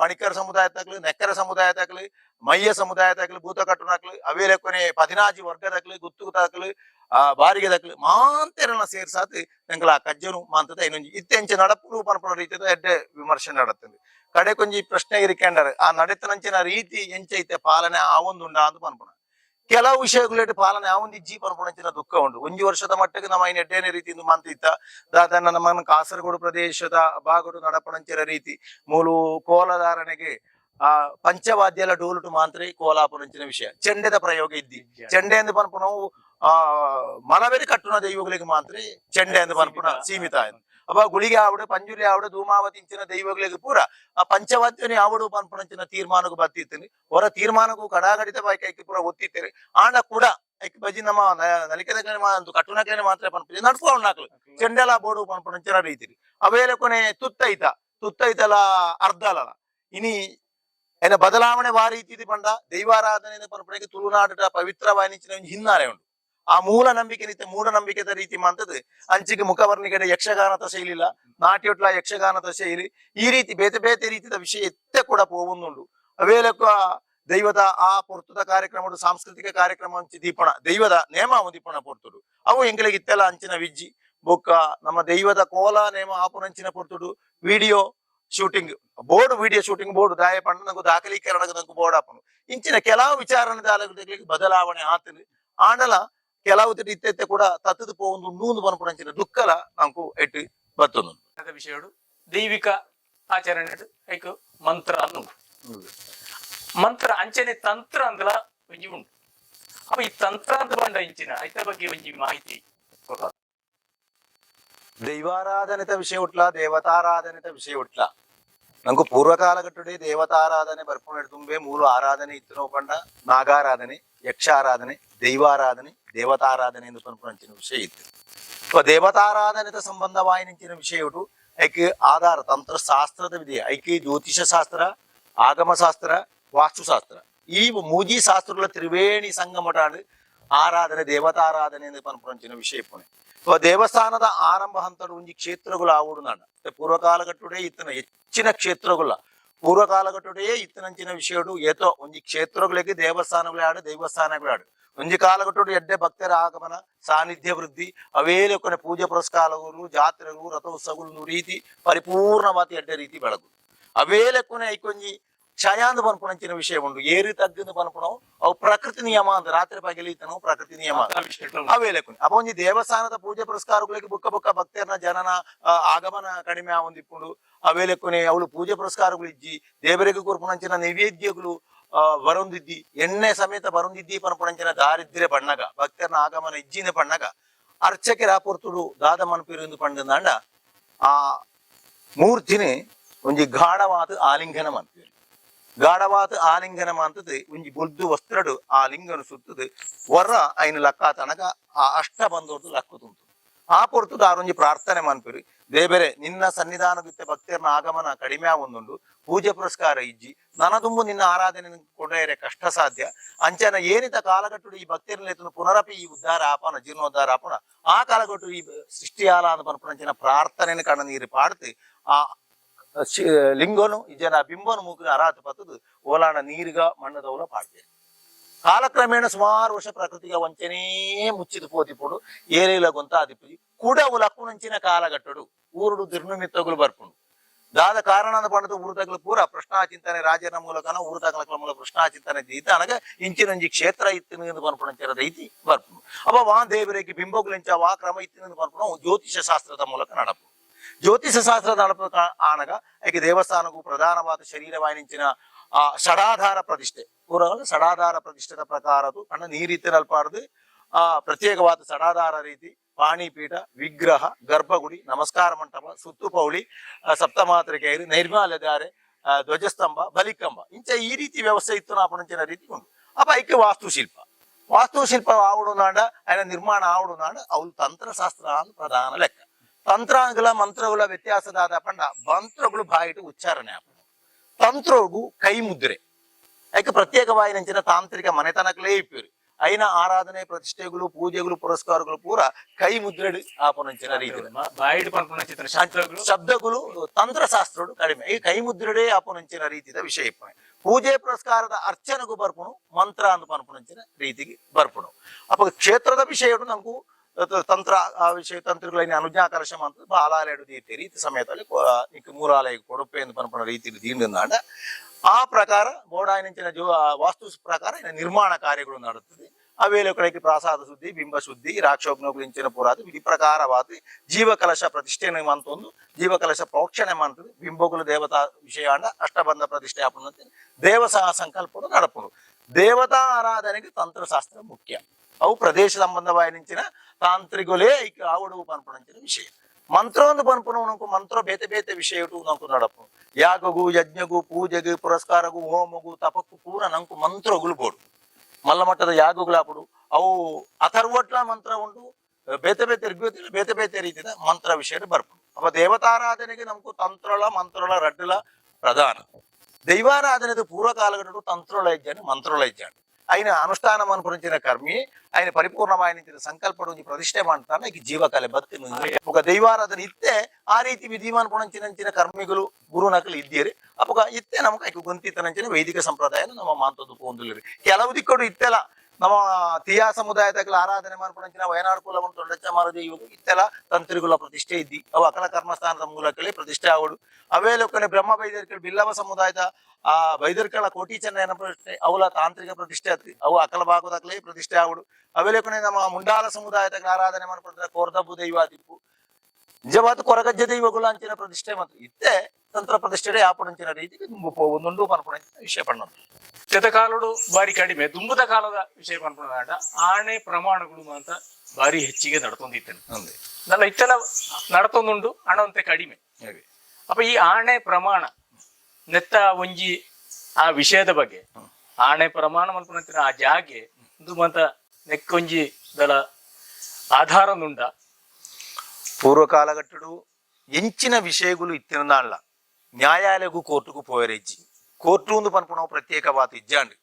ಪಣಿಕರ ಸಮುದಾಯ ತಗ್ಲು ನೆಕ್ಕರ ಸಮುದಾಯ ತಗ್ಲು ಮಯ್ಯ ಸಮುದಾಯ ತಗ್ಲು ಭೂತ ಕಟ್ಟುನಕ್ಲು ಅವೇಲೆ ಕೊನೆ 16 ವರ್ಗದಕ್ಲು ಗುತ್ತು ತಗ್ಲು ಬಾರಿಗೆ ದಕ್ಲು ಮಾಂತೆರನ್ನ ಸೇರ್ಸಾತ್ ಎಂಕಲ ಆ ಕಜ್ಜನು ಮಾಂತದ ಇನ್ನೊಂದು ಇತ್ತೆಂಚ ನಡಪುಡು ಪನ್ಪುನ ರೀತಿಯ ಎಡ್ಡೆ ವಿಮರ್ಶೆ ನಡತ್ತದೆ ಕಡೆ ಕೊಂಚ ಪ್ರಶ್ನೆ ಇರಿಕೆಂಡರ್ ಆ ನಡೆತನಂಚಿನ ರೀತಿ ಎಂಚೈತೆ ಪಾಲನೆ ಆವೊಂದುಂಡ ಅಂತ ಪನ್ಪುನ ಕೆಲವು ವಿಷಯಗಳು ಪಾಲನೆ ಆವೊಂದು ಇಜ್ಜಿ ಪನ್ಪುನಂಚಿನ ದುಃಖ ಉಂಟು 1 ವರ್ಷದ ಮಟ್ಟಿಗೆ ನಮ್ಮ ಐನ ಎಡ್ಡೇನೆ ರೀತಿಯಿಂದ ಮಂತಿತ್ತ ದಾದನ್ನ ನಮ್ಮ ಕಾಸರಗೋಡು ಪ್ರದೇಶದ ಭಾಗಡು ನಡಪಣಂಚಿನ ರೀತಿ ಮೂಲು ಕೋಲಧಾರಣೆಗೆ ಪಂಚವಾದ್ಯಲ ಡೋಲುಟು ಮಾತ್ರ ಕೋಲಾಪುರಂಚಿನ ವಿಷಯ ಚೆಂಡೆದ ಪ್ರಯೋಗ ಇದ್ದಿ ಚೆಂಡೆ ಎಂದು ಪನ್ಪುನ ನಾವು ಮನವೇರಿ ಕಟ್ಟುನ ದೈವಗಳಿಗೆ ಮಾತ್ರ ಚೆಂಡೆ ಎಂದು ಪನ್ಪುನ ಸೀಮಿತ ಅಪ್ಪ ಗುಳಿಗೆ ಆವಡು ಪಂಜುರಿ ಆವಡು ಧೂಮಾವತಿಂಚಿನ ದೈವಗಳಿಗೆ ಪೂರ ಆ ಪಂಚವಾದ್ಯನಿ ಆವಡು ಪನ್ಪುನಂಚಿನ ತೀರ್ಮಾನಕ್ಕೂ ಬರ್ತಿತ್ತೇನೆ ಹೊರ ತೀರ್ಮಾನಕ್ಕೂ ಕಡಾಗಡಿತ ಬಾಯ್ಕೈಕಿ ಪೂರ ಒತ್ತಿತ್ತೇನೆ ಆಂಡ ಕೂಡ ಐಕ್ ಬಜಿ ನಮ್ಮ ನಲಿಕೆದ ಕಟ್ಟುನಕ್ಲೇನೆ ಮಾತ್ರ ಪನ್ಪು ನಡ್ಕೊಂಡು ಹಾಕ್ಲು ಚೆಂಡೆಲ ಬೋಡು ಪನ್ಪುನಂಚಿನ ರೀತಿ ಅವೇಲೆ ಕೊನೆ ತುತ್ತೈತಲ ಅರ್ಧಲ ಇನಿ ಏನ ಬದಲಾವಣೆ ವಾರಿ ರೀತಿ ಪಂಡ ದೈವಾರಾಧನೆ ಪನ್ಪುನಕ್ಕೆ ತುಳುನಾಡ ಪವಿತ್ರವಾಯಿನಿಂಚಿನ ಒಂದು ಹಿನ್ನಾರೆ ಉಂಟು ಆ ಮೂಲ ನಂಬಿಕೆ ನಿತ್ಯ ಮೂಢನಂಬಿಕೆದ ರೀತಿ ಮಾಂತದ್ದು ಅಂಚಿಗೆ ಮುಖವರ್ಣಿಗಡೆ ಯಕ್ಷಗಾನದ ಶೈಲಿಲ್ಲ ನಾಟ್ಯೊಟ್ಲ ಯಕ್ಷಗಾನದ ಶೈಲಿ ಈ ರೀತಿ ಬೇತೆ ಬೇತೆ ರೀತಿಯ ವಿಷಯ ಎತ್ತೆ ಕೂಡ ಪೋವೊಂದುಂಡು ಅವೇಲಕ್ಕ ದೈವದ ಆ ಪೊರ್ತದ ಕಾರ್ಯಕ್ರಮ ಸಾಂಸ್ಕೃತಿಕ ಕಾರ್ಯಕ್ರಮ ಅಂಚಿ ದೀಪಣ ದೈವದ ನೇಮ ದೀಪಣ ಪೊರ್ತುಡು ಅವು ಎಂಕಲಿಗೆ ಇತ್ತೆಲ್ಲ ಅಂಚಿನ ವಿಜ್ಜಿ ಬೊಕ್ಕ ನಮ್ಮ ದೈವದ ಕೋಲ ನೇಮ ಆಪುನಂಚಿನ ಪೊರ್ತುಡು video shooting board video shooting board ದಾಯ ಪಂಡ ನಂಗೆ ದಾಖಲೀಕರಣ ನಂಗೆ ಬೋರ್ಡ್ ಆಪನು ಇಂಚಿನ ಕೆಲವು ವಿಚಾರಣೆ ಬದಲಾವಣೆ ಆತನು ಆಂಡಲ ಕೆಲವು ಇತ್ತೆ ಕೂಡ ತತ್ತದು ಪೋಂದು ನೂಂದು ಪನ್ಪುನಂಚಿನ ದುಃಖಲ ನಂಕು ಎಟ್ಟು ಬತ್ತೊಂದು ವಿಷಯಡು ದೈವಿಕ ಆಚರಣೆ ಐಕ್ ಮಂತ್ರ ಅನ್ನು ಮಂತ್ರ ಅಂಚನೆ ತಂತ್ರ ಅಂದಲ ಒಂಜಿ ಉಂಟು ಅಪ್ಪ ಈ ತಂತ್ರ ಅಂತ ಬಂಡ ಇಂಚಿನ ಐತ ಬಗ್ಗೆ ಒಂಜಿ ಮಾಹಿತಿ ದೈವಾರಾಧನೆತ ವಿಷಯ ಉಟ್ಲ ದೇವತಾರಾಧನೆತ ವಿಷಯ ಉಟ್ಲ ನಂಗೆ ಪೂರ್ವಕಾಲಘಟ್ಟಡೆ ದೇವತಾರಾಧನೆ ಬರ್ಕೊಂಡು ತುಂಬೆ ಮೂಲ ಆರಾಧನೆ ಇತ್ತು ನಾವು ಪಂಡ ನಾಗಾರಾಧನೆ ಯಕ್ಷಾರಾಧನೆ ದೈವಾರಾಧನೆ ದೇವತಾರಾಧನೆ ಎಂದು ಪನ್ಪುನಂಚಿನ ವಿಷಯ ಇತ್ತು ದೇವತಾರಾಧನೆತ ಸಂಬಂಧವಾಯಿನಿಂಚಿನ ವಿಷಯ ಉಂಟು ಐಕೆ ಆಧಾರ ತಂತ್ರಶಾಸ್ತ್ರದ ವಿಧಿ ಐಕೆ ಜ್ಯೋತಿಷ ಶಾಸ್ತ್ರ ಆಗಮಶಾಸ್ತ್ರ ವಾಸ್ತುಶಾಸ್ತ್ರ ಈ ಮೂಜಿ ಶಾಸ್ತ್ರಗಳ ತ್ರಿವೇಣಿ ಸಂಗಮಟಾಡು ಆರಾಧನೆ ದೇವತಾರಾಧನೆ ಎಂದು ಪನ್ಪುನಂಚಿನ ವಿಷಯ ಪುಣೆ ದೇವಸ್ಥಾನದ ಆರಂಭ ಹಂತಡು ಒಂಜಿ ಕ್ಷೇತ್ರಗಳು ಆವುಡು ನಾಡ ಪೂರ್ವಕಾಲಘಟ್ಟುಡೆ ಇತ್ತನ ಹೆಚ್ಚಿನ ಕ್ಷೇತ್ರಗಳ ಪೂರ್ವಕಾಲಘಟ್ಟುಡೆ ಇತ್ತನಂಚಿನ ವಿಷಯಡು ಏತೋ ಒಂಜಿ ಕ್ಷೇತ್ರಗಳಿಗೆ ದೇವಸ್ಥಾನಗಳೇ ಆಡು ದೈವಸ್ಥಾನಗಳೇ ಆಡು ಒಂಜಿ ಕಾಲಘಟ್ಟುಡು ಎಡ್ಡೆ ಭಕ್ತರ ಆಗಮನ ಸಾನ್ನಿಧ್ಯ ವೃದ್ಧಿ ಅವೇಲೆ ಕೊನೆ ಪೂಜೆ ಪುರಸ್ಕಾರಗಳು ಜಾತ್ರೆಗಳು ರಥೋತ್ಸವಗಳು ರೀತಿ ಪರಿಪೂರ್ಣವಾದ ಎಡ್ಡೆ ರೀತಿ ಬೆಳಗು ಅವೇಲೆ ಕೊನೆ ಐಕೊಂಜಿ ಕ್ಷಯಾಂದ ಪನ್ಪುನಂಚಿನ ವಿಷಯ ಉಂಟು ಏರಿ ತಗ್ಗಿಂದ ಪನ್ಪುಣವು ಅವು ಪ್ರಕೃತಿ ನಿಯಮ ಅಂತ ರಾತ್ರಿ ಪಗಲಿತನವು ಪ್ರಕೃತಿ ನಿಯಮ ಅವೇಲೆ ಕೊನೆ ಅಪ್ಪ ಒಂಜಿ ದೇವಸ್ಥಾನದ ಪೂಜೆ ಪುರಸ್ಕಾರಗಳಿಗೆ ಬುಕ್ಕ ಭಕ್ತರನ ಜನನ ಆಗಮನ ಕಡಿಮೆ ಆವೊಂದಿಪ್ಪುಂಡು ಅವೇಲೆ ಕೊನೆ ಅವಳು ಪೂಜೆ ಪುರಸ್ಕಾರಗಳು ಇಜ್ಜಿ ದೇವರಿಗೆ ಕೊರ್ಪುನಂಚಿನ ನೈವೇದ್ಯಗಳು ಬರೊಂದಿದ್ದಿ ಎಣ್ಣೆ ಸಮೇತ ಬರೊಂದಿದ್ದಿ ಪನ್ಪುನಂಚಿನ ದಾರಿದ್ರ್ಯ ಬಣ್ಣಗ ಭಕ್ತರನ ಆಗಮನ ಇಜ್ಜಿನ ಬಣ್ಣಗ ಅರ್ಚಕರ ಪೊರ್ತುಡು ದಾದ ಮನ್ಪಿರು ಎಂದು ಪಂಡಂದಾಂಡ ಆ ಮೂರ್ತಿನಿ ಒಂಜಿ ಗಾಢವಾದ ಆಲಿಂಗನ ಮನ್ಪಿರು ಗಾಢವಾದ ಆಲಿಂಗನ ಅಂತದ್ದು ಒಂಜಿ ಬೊಲ್ದು ವಸ್ತ್ರಡು ಆ ಲಿಂಗನು ಸುತ್ತದು ವರ ಐನು ಲಕ್ಕ ತನಕ ಆ ಅಷ್ಟ ಬಂದೋರ್ದು ಲಕ್ಕ ತುಂತು ಆ ಪೊರ್ತುದು ಆರೊಂಜಿ ಪ್ರಾರ್ಥನೆ ಮನ್ಪಿರು ದೇವರೇ ನಿನ್ನ ಸನ್ನಿಧಾನವಿತ್ತ ಭಕ್ತರನ ಆಗಮನ ಕಡಿಮೆ ಆವೊಂದುಂಡು ಪೂಜೆ ಪುರಸ್ಕಾರ ಇಜ್ಜಿ ನನದುಂಬು ನಿನ್ನ ಆರಾಧನೆ ಕೊಂಡರೆ ಕಷ್ಟ ಸಾಧ್ಯ ಅಂಚನ ಏನಿತ ಕಾಲಘಟ್ಟುಡು ಈ ಭಕ್ತರನ್ನ ಪುನರಪಿ ಈ ಉದ್ಧಾರ ಆಪನ ಜೀರ್ಣೋದ್ಧಾರ ಆಪನ ಆ ಕಾಲಘಟ್ಟು ಈ ಸೃಷ್ಟಿಯಾಲ ಅಂತ ಪನ್ಪುನಂಚಿನ ಪ್ರಾರ್ಥನೆ ಕಣ ನೀರು ಪಾಡ್ತಿ ಆ ಲಿಂಗೋನು ಇಜನ ಬಿಂಬನು ಮೂಗಿನ ಅರಾತ ಪತ್ತದು ಓಲಾಣ ನೀರಿಗ ಮಣ್ಣದವಲ ಪಾಡ್ತೇನೆ ಕಾಲಕ್ರಮೇಣ ಸುಮಾರು ವರ್ಷ ಪ್ರಕೃತಿಗೆ ವಂಚನೆ ಮುಚ್ಚಿದು ಪೋತಿಪುಡು ಏರೇಲ ಗೊಂತ ಆದಿಪ್ಪು ಕೂಡ ಲಕ್ಕುನಂಚಿನ ಕಾಲಘಟ್ಟಡು ಊರುಡು ದುರ್ನಿಮಿತ್ತಗಳು ಬರ್ಪುಂಡು ದಾದ ಕಾರಣ ಪಂಡದು ಊರುತಗಳ ಪೂರ ಪ್ರಶ್ನಾಚಿಂತನೆ ರಾಜನ ಮೂಲಕನ ಊರುತಗಳ ಮೂಲ ಪ್ರಶ್ನಾಚಿಂತನೆ ದೀತ ಅನಗ ಇಂಚಿನಂಜಿ ಕ್ಷೇತ್ರ ಇತ್ತಿನ ಪನ್ಪುಣಂಚರ ದೈತಿ ಬರ್ಪುಂಡು ಅಪ್ಪ ವಾ ದೇವರಿಗೆ ಬಿಂಬಗುಲಿಂಚ ವಾ ಕ್ರಮ ಇತ್ತಿನ ಪನ್ಪುಣ ಜ್ಯೋತಿಷ ಶಾಸ್ತ್ರದ ಮೂಲಕ ನಡಪು ಜ್ಯೋತಿಷ ಶಾಸ್ತ್ರ ನಡಪ ಆನಗ ಐಕೆ ದೇವಸ್ಥಾನಕ್ಕೂ ಪ್ರಧಾನವಾದ ಶರೀರವಾಯಿನಿಂಚಿನ ಆ ಷಡಾಧಾರ ಪ್ರತಿಷ್ಠೆ ಪೂರಗಳು ಷಡಾಧಾರ ಪ್ರತಿಷ್ಠೆದ ಪ್ರಕಾರದು ಅಣ್ಣ ಈ ರೀತಿ ನಲ್ಪಾಡ್ದು ಆ ಪ್ರತ್ಯೇಕವಾದ ಷಡಾಧಾರ ರೀತಿ ಪಾಣಿಪೀಠ ವಿಗ್ರಹ ಗರ್ಭಗುಡಿ ನಮಸ್ಕಾರ ಮಂಟಪ ಸುತ್ತು ಪೌಳಿ ಸಪ್ತಮಾತೃಕೆಯರು ನೈರ್ಮಾಲ್ಯಧಾರೆ ಧ್ವಜಸ್ತಂಭ ಬಲಿಕಂಬ ಇಂಚ ಈ ರೀತಿ ವ್ಯವಸ್ಥೆ ಇತ್ತು ನಾಪಣಂಚಿನ ರೀತಿ ಉಂಟು ಅಪ್ಪ ಐಕ್ಯ ವಾಸ್ತುಶಿಲ್ಪ ಆವಡು ನಾಡ ఆయన ನಿರ್ಮಾಣ ಆವಡು ನಾಡ ಅವು ತಂತ್ರಶಾಸ್ತ್ರ ಅಂತ ಪ್ರಧಾನ ಲೆಕ್ಕ ತಂತ್ರಾಂಗಲ ಮಂತ್ರಗಳ ವ್ಯತ್ಯಾಸದಾದ ಪಂಡ ಮಂತ್ರಗಳು ಬಾಯಿಟ್ಟು ಉಚ್ಚಾರಣೆ ಆಪ ತಂತ್ರಗೂ ಕೈ ಮುದ್ರೆ ಐಕೆ ಪ್ರತ್ಯೇಕವಾಯಿನಂಚಿನ ತಾಂತ್ರಿಕ ಮನೆತನಕಲೇ ಇಪ್ಪೇರು అయిన ఆరాధన ప్రతిష్టలు పూజలు పురస్కారಗಳು ಪೂರ ಕೈ ಮುದ್ರೆಡು ಆಪನಂಚಿನ ರೀತಿ ಶಬ್ದಗಳು ತಂತ್ರಶಾಸ್ತ್ರಗಳು ಕಡಿಮೆ ಈ ಕೈ ಮುದ್ರೆಡೇ ಆಪನಂಚಿನ ರೀತಿಯ ವಿಷಯ ಪೂಜೆ ಪುರಸ್ಕಾರದ ಅರ್ಚನೆಗೂ ಬರ್ಪುಣು ಮಂತ್ರ ಅಂತ ಪನ್ಪುಣಂಚಿನ ರೀತಿಗೆ ಬರ್ಪುಣು ಅಪ್ಪ ಕ್ಷೇತ್ರದ ವಿಷಯಗಳು ನಮಗೂ ತಂತ್ರ ಆ ವಿಷಯ ತಂತ್ರಗಳನ್ನ ಅನುಜ್ಞಾಕರ್ಷ ಅಂತ ಬಾಲಾಲಯಡು ದೀರ್ತಿ ರೀತಿ ಸಮಯದಲ್ಲಿ ಮೂರಾಲಯ ಕೊಡುಪೆ ಎಂದು ಪನ್ಪುಣ ರೀತಿ ದೀಂಡ ಆ ಪ್ರಕಾರ ಬೋಡಾಯಿನಿಂಚಿನ ವಾಸ್ತು ಪ್ರಕಾರ ನಿರ್ಮಾಣ ಕಾರ್ಯಗಳು ನಡುತ್ತದೆ ಆ ವೇಳೆಗಳಿಗೆ ಪ್ರಾಸಾದ ಶುದ್ಧಿ ಬಿಂಬ ಶುದ್ಧಿ ರಾಕ್ಷೋಗ್ನೋಗುಲಿಂಚಿನ ಪುರಾದ ವಿಧಿ ಪ್ರಕಾರವಾದ ಜೀವಕಲಶ ಪ್ರತಿಷ್ಠೆನೆ ಮಂತೊಂದು ಜೀವಕಲಶ ಪ್ರೋಕ್ಷಣೆ ಮಂತದ್ದು ಬಿಂಬಗುಲು ದೇವತಾ ವಿಷಯಾಂಡ ಅಷ್ಟಬಂಧ ಪ್ರತಿಷ್ಠೆ ಆಪುನಂತೆ ದೇವಸಹ ಸಂಕಲ್ಪಗಳು ನಡಪುನು ದೇವತಾ ಆರಾಧನೆಗೆ ತಂತ್ರಶಾಸ್ತ್ರ ಮುಖ್ಯ ಅವು ಪ್ರದೇಶ ಸಂಬಂಧವಾಯಿನಿಂಚಿನ ತಾಂತ್ರಿಕಲೇ ಆವಡು ಪನ್ಪುಣಂಚಿನ ವಿಷಯ ಮಂತ್ರೊಂದು ಪನ್ಪುನು ನಮ್ಕು ಮಂತ್ರ ಬೇತೆ ಬೇತೆ ವಿಷಯ ನಮ್ಕು ನಡಪು ಯಾಗಗೂ ಯಜ್ಞಗೂ ಪೂಜೆಗೂ ಪುರಸ್ಕಾರಗೂ ಹೋಮಗೂ ತಪಕ್ಕೂ ಪೂರ ನಂಕು ಮಂತ್ರಗಳು ಬೋಡು ಮಲ್ಲಮಟ್ಟದ ಯಾಗಗಳಾಪಡು ಅವು ಅಥರ್ವಟ್ಲ ಮಂತ್ರ ಉಂಟು ಬೇತೆ ಬೇತೆ ಋಗ್ವೇದ ಬೇತೆ ಬೇತೆ ರೀತಿಯ ಮಂತ್ರ ವಿಷಯ ಬರ್ಪು ಅವ ದೇವತಾರಾಧನೆಗೆ ನಮ್ಕು ತಂತ್ರಳ ಮಂತ್ರಳ ರಡ್ಡಲ ಪ್ರಧಾನ ದೈವಾರಾಧನೆದು ಪೂರ್ವ ಕಾಲಘಟ್ಟಗಳು ತಂತ್ರಳ ಹೆಜ್ಜಾನೆ ಮಂತ್ರಳ ಹೆಜ್ಜಾನೆ ఆయన అనుష్ఠానం అనుకురించిన కర్మి ఆయన పరిపూర్ణమైన సంకల్పడు ప్రతిష్ఠೆ ಮಾಡ್ತಾನೆ ಈಗ ಜೀವಕಲೆ ಬತ್ತಿ ఒక ದೈವಾರಾಧನ ಇತ್ತೆ ಆ ರೀತಿ ವಿಧಿಮಾನ್ ಪುಣಂಚಿನ ಕರ್ಮಿಗಳು ಗುರುನಕಲು ಇದ್ದೀರಿ ಅಪ್ಪಗ ಇತ್ತೆ ನಮ್ಗೆ ಐಕು ಗೊಂತಿತನಂಚಿನ ವೈದಿಕ ಸಂಪ್ರದಾಯ ನಮ್ಮ ಮಾಂತದ್ದು ಪೋಂದುಲಿರಿ ಕೆಲವು ದಿಕ್ಕಡು ಇತ್ತೆಲ್ಲ ನಮ್ಮ ತಿಯಾ ಸಮುದಾಯದ ಆರಾಧನೆ ಮಾಡ್ಕೊಂಡ ವಯನಾಡು ಕುಲವನ್ನು ತೊಂಡಚ್ಚ ಮಾರದೆ ಇವರು ಇತ್ತೆಲ್ಲ ತಂತ್ರಿಗಳ ಪ್ರತಿಷ್ಠೆ ಇದ್ದಿ ಅವು ಅಕಲ ಕರ್ಮಸ್ಥಾನದ ಮೂಲಕಲೇ ಪ್ರತಿಷ್ಠೆ ಆವಡು ಅವೇ ಲೋಕನೆ ಬ್ರಹ್ಮ ಬೈದರ್ಕಲ್ ಬಿಲ್ಲವ ಸಮುದಾಯದ ಆ ಬೈದರ್ಕಳ ಕೋಟಿ ಚೆನ್ನ ಪ್ರತಿಷ್ಠೆ ಅವಳ ತಾಂತ್ರಿಕ ಪ್ರತಿಷ್ಠೆ ಆತ್ರಿ ಅವು ಅಕಲ ಭಾಗದಾಗಲೇ ಪ್ರತಿಷ್ಠೆ ಆವಡು ಅವೇ ಲೋಕನೆ ನಮ್ಮ ಮುಂಡಾಲ ಸಮುದಾಯದ ಆರಾಧನೆ ಮಾಡ್ಕೊಂಡ್ರೆ ಕೋರ್ದಬ್ಬು ದೈವಾದಿಪ್ಪು ನಿಜವಾದ ಕೊರಗಜ್ಜ ದೈವಗಳು ಅಂಚಿನ ಪ್ರತಿಷ್ಠೆ ಮತ್ತು ಇತ್ತೆ ತಂತ್ರ ಪ್ರತಿಷ್ಠೆ ಆಪಣಂಚಿನ ರೀತಿಗೆ ಒಂದೊಂದು ಪನ್ಪುಣಂಚಿನ ವಿಷಯ ಪಣ್ಣದು ಕಾಲಡು ಬಾರಿ ಕಡಿಮೆ ದುಂಬುದ ಕಾಲದ ವಿಷಯ ಪನ್ಪುಣಾಟ ಆಣೆ ಪ್ರಮಾಣಗಳು ಅಂತ ಬಾರಿ ಹೆಚ್ಚಿಗೆ ನಡ್ತೊಂದಿತ್ತೇನೆ ನನ್ನ ಇತ್ತೆಲ್ಲ ನಡ್ತೊಂದುಂಡು ಹಣವಂತೆ ಕಡಿಮೆ ಅಪ್ಪ ಈ ಆಣೆ ಪ್ರಮಾಣ ನೆತ್ತ ಒಂಜಿ ಆ ವಿಷಯದ ಬಗ್ಗೆ ಆಣೆ ಪ್ರಮಾಣ ಮನ್ಪುಣಂತಿನ ಆ ಜಾಗೆ ಇದು ಮಂತ ನೆಕ್ಕೊಂಜಿ ದಳ ಆಧಾರನುಂಡ పూర్వ కాలగట్టుడు ఎంచిన విషయగులు ఇత్తినాళ్ళ న్యాయాలయకు కోర్టుకు పోయరెజ్జి కోర్టు ఉంది పనుకున్నావు ప్రత్యేకవాత ఇజ్జాండి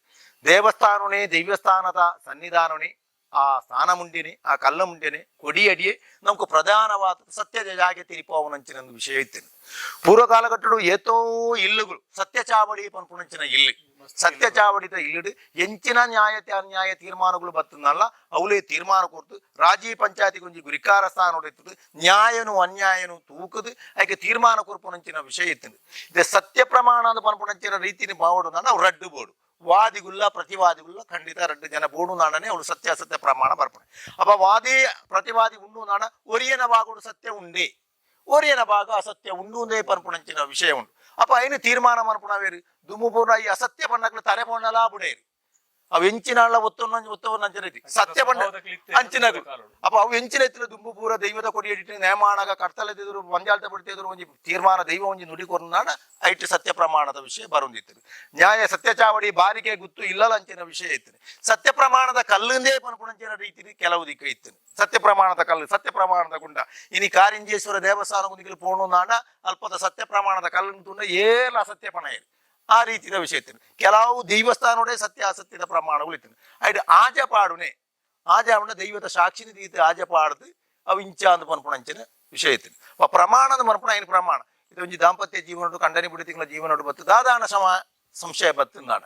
దేవస్థానునే ದೈವಸ್ಥಾನದ ಸನ್ನಿಧಾನನೆ ಆ ಸ್ಥಾನಮುಂಡಿನಿ ಆ ಕಲ್ಲಮುಂಡಿನಿ ಕೊಡಿ ಅಡಿಯೇ ನಮ್ಗೆ ಪ್ರಧಾನವಾದ ಸತ್ಯದ ಜಾಗೆ ತಿರುಪವನಂಚಿನ ವಿಷಯ ಇತ್ತೇನೆ ಪೂರ್ವ ಕಾಲಘಟ್ಟಡು ಏತೋ ಇಲ್ಲುಗಳು ಸತ್ಯ ಚಾವಡಿ ಪನ್ಪುಣಂಚಿನ ಇಲ್ಲಿ ಸತ್ಯ ಚಾವಡಿದ ಇಲ್ಲಿಡು ಎಂಚಿನ ಅನ್ಯಾಯ ತೀರ್ಮಾನಗಳು ಬರ್ತದಲ್ಲ ಅವಲೇ ತೀರ್ಮಾನ ಕೊಡ್ತು ರಾಜಿ ಪಂಚಾಯತಿ ಗುಂಜಿ ಗುರಿಕಾರ ಸ್ಥಾನ ಹೊಡೆತದು ನ್ಯಾಯನು ಅನ್ಯಾಯನು ತೂಕದು ಅದಕ್ಕೆ ತೀರ್ಮಾನ ಕೊರ್ಪುಣಂಚಿನ ವಿಷಯ ಇತ್ತು ಇದೆ ಸತ್ಯ ಪ್ರಮಾಣದ ಪನ್ಪುಣಂಚಿನ ರೀತಿని ಬಾವಡು ನಾವು ರಡ್ಡು ಬೋಡು ವಾದಿಗುಲ್ಲ ಪ್ರತಿವಾದಿಗುಲ್ಲ ಖಂಡಿತ ರಡ್ಡು ಜನ ಬೋಡು ನಾಡನೆ ಅವಳು ಸತ್ಯಾಸತ್ಯ ಪ್ರಮಾಣ ಬರ್ಪಣೆ ಅಪ್ಪ ವಾದಿ ಪ್ರತಿವಾದಿ ಉಂಡು ನಾಡ ಒರಿಯನ ಭಾಗಡು ಸತ್ಯ ಉಂಡೆ ಒರಿಯನ ಭಾಗ ಅಸತ್ಯ ಉಂಡುಂದೇ ಪನ್ಪುಣಂಚಿನ ವಿಷಯ ಉಂಟು ಅಪ್ಪ ಐನು ತೀರ್ಮಾನ ಮನ್ಪುಣವೇರಿ ದುಮ್ಮುಪೂರ್ಣ ಈ ಅಸತ್ಯ ಪಣ್ಣಕ್ಲು ತಲೆ ಪೊಣ್ಣಲಾ ಬುಡೇರಿ ಅವು ಎಂಚಿನಾಳ ಒತ್ತವನ್ನ ಸತ್ಯ ಪಣ್ಣ ಅಂಚಿನಗಳು ಅಪ್ಪ ಅವು ಎಂಚಿನ ಎತ್ತಿನ ದುಂಬು ಪೂರ ದೈವದ ಕೊಡಿ ಇಟ್ಟು ನೇಮಾಣಗ ಕರ್ತಲೆದಿದ್ರು ಮಂಜಾಳ್ತ ಬಿಡ್ತಿದ್ರು ಒಂಜಿ ತೀರ್ಮಾನ ದೈವ ಒಂಜಿ ನುಡಿ ಕೊರ್ನಾಡ ಐಟ್ ಸತ್ಯ ಪ್ರಮಾಣದ ವಿಷಯ ಬರುಂದಿತ್ತು ನ್ಯಾಯ ಸತ್ಯ ಚಾವಡಿ ಬಾರಿಗೆ ಗುತ್ತು ಇಲ್ಲಲ್ಲ ಅಂಚಿನ ವಿಷಯ ಇತ್ತು ಸತ್ಯ ಪ್ರಮಾಣದ ಕಲ್ಲಿಂದೇ ಪನ್ಪುಣಂಚಿನ ರೀತಿ ಕೆಲವು ದಿಕ್ಕ ಇತ್ತು ಸತ್ಯ ಪ್ರಮಾಣದ ಕಲ್ಲು ಸತ್ಯ ಪ್ರಮಾಣದ ಗುಂಡ ಇನಿ ಕಾರಿಂಜೇಶ್ವರ ದೇವಸ್ಥಾನ ಗುಂದಿಗೆ ಪೋಣು ನಾಡ ಅಲ್ಪದ ಸತ್ಯ ಪ್ರಮಾಣದ ಕಲ್ಲನ್ನು ತುಂಡ ಏಲ ಅಸತ್ಯ ಪಣ ಇರು ಆ ರೀತಿಯ ವಿಷಯ ಇತ್ತು ಕೆಲವು ದೈವಸ್ಥಾನೋಡೆ ಸತ್ಯ ಅಸತ್ಯದ ಪ್ರಮಾಣಗಳು ಇತ್ತು ಐದು ಆಜಪಾಡುನೆ ಆಜಾವಣ ದೈವದ ಸಾಕ್ಷಿನ ರೀತಿ ಆಜಪಾಡ್ದು ಅವು ಇಂಚ ಅಂತ ಪನ್ಪುಣಂಚಿನ ವಿಷಯ ಇತ್ತು ಪ್ರಮಾಣದ ಮನ್ಪುಣ ಏನು ಪ್ರಮಾಣ ಇದು ಒಂಜಿ ದಾಂಪತ್ಯ ಜೀವನ ಕಂಡನಿ ಬಿಡಿ ತಿಂಗಳ ಜೀವನ ಬತ್ತು ದಾದಾನ ಸಂಶಯ ಬತ್ತು ನಾಡ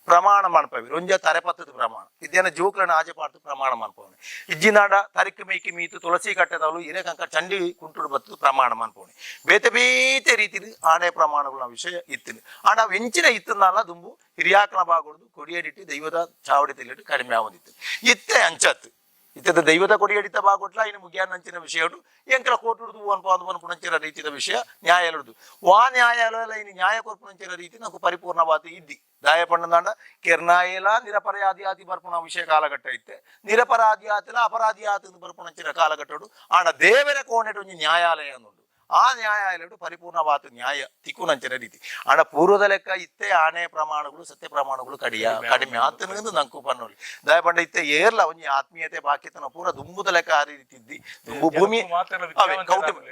ಪ್ರಮಾಣ ಮಾಡ್ಪವಿ ಒಂಜ ತರೆಪತ್ತದ ಪ್ರಮಾಣ ಇದೇನ ಜೋಕ್ಲನ ಆಜಪಾಡ್ದು ಪ್ರಮಾಣ ಮಾಡ್ಪವನೆ ಇಜ್ಜಿನಾಡ ತರಿಕು ಮೇಕಿ ಮೀತು ತುಳಸಿ ಕಟ್ಟದವಳು ಹಿರೇಕಂಕ ಚಂಡಿ ಕುಂಟುಡು ಬತ್ತು ಪ್ರಮಾಣ ಮಾಡ್ಪವನೆ ಬೇತೆ ಬೇತೆ ರೀತಿ ಆಣೆ ಪ್ರಮಾಣಗಳ ವಿಷಯ ಇತ್ತು ಆಡ ವೆಂಚಿನ ಇತ್ತನಲ್ಲ ದುಂಬು ಹಿರಿಯಾಕನ ಬಾಗುಡ್ದು ಕೊಡಿಯಡಿಟ್ಟು ದೈವದ ಚಾವಡಿ ತೆಲಿಟ್ಟು ಕಡಿಮೆ ಆಗೋದಿತ್ತು ಇತ್ತೆ ಅಂಚತ್ತು ಇತ್ತದ ದೈವದ ಕೊಡಿ ಹಿಡಿತ ಬಾಗೊಟ್ಲ ಇನ್ನು ಮುಗಿಯಾನಂಚಿನ ವಿಷಯಡು ಎಂಕಲ ಕೋರ್ಟುಡು ಅನ್ಪುನಂಚಿನ ರೀತಿಯ ವಿಷಯ ನ್ಯಾಯಾಲಯದು ವಾ ನ್ಯಾಯಾಲಯ ಇನ್ನು ನ್ಯಾಯ ಕೊರ್ಪುನಂಚಿನ ರೀತಿ నాకు ಪರಿಪೂರ್ಣವಾದ ಇದ್ದಿ ದಾಯಪಣ್ಣದಾಂಡ ಕೆರ್ನಾಯಲ ನಿರಪರಾಧಿ ಆತಿ ಬರ್ಪುಣ ವಿಷಯ ಕಾಲಘಟ್ಟ ಇತ್ತೆ ನಿರಪರಾಧಿ ಆತಿಲ ಅಪರಾಧಿ ಆತಿ ಬರ್ಪುಣಂಚಿನ ಕಾಲಘಟ್ಟಡು ಆಂಡ ದೇವರ ಕೋಣೆಟು ನ್ಯಾಯಾಲಯ ಅನ್ನೋದು ಆ ನ್ಯಾಯಾಲಯಡು ಪರಿಪೂರ್ಣವಾದ ನ್ಯಾಯ ತಿಕ್ಕುನಂಚಿನ ರೀತಿ ಆಂಡ ಪೂರ್ವದ ಲೆಕ್ಕ ಇತ್ತೆ ಆನೆ ಪ್ರಮಾಣಗಳು ಸತ್ಯ ಪ್ರಮಾಣಗಳು ಕಡಿಮೆ ಆತನಿಂದ ನಂಕು ಪನ್ನೋಲಿ ದಯಪಂಡ ಇತ್ತೆ ಏರ್ಲ ಒಂಜಿ ಆತ್ಮೀಯತೆ ಬಾಕಿತನ ಪೂರ ದುಂಬುದ ಲೆಕ್ಕ ಆ ರೀತಿ ಇದ್ದಿ ದುಂಬು ಭೂಮಿ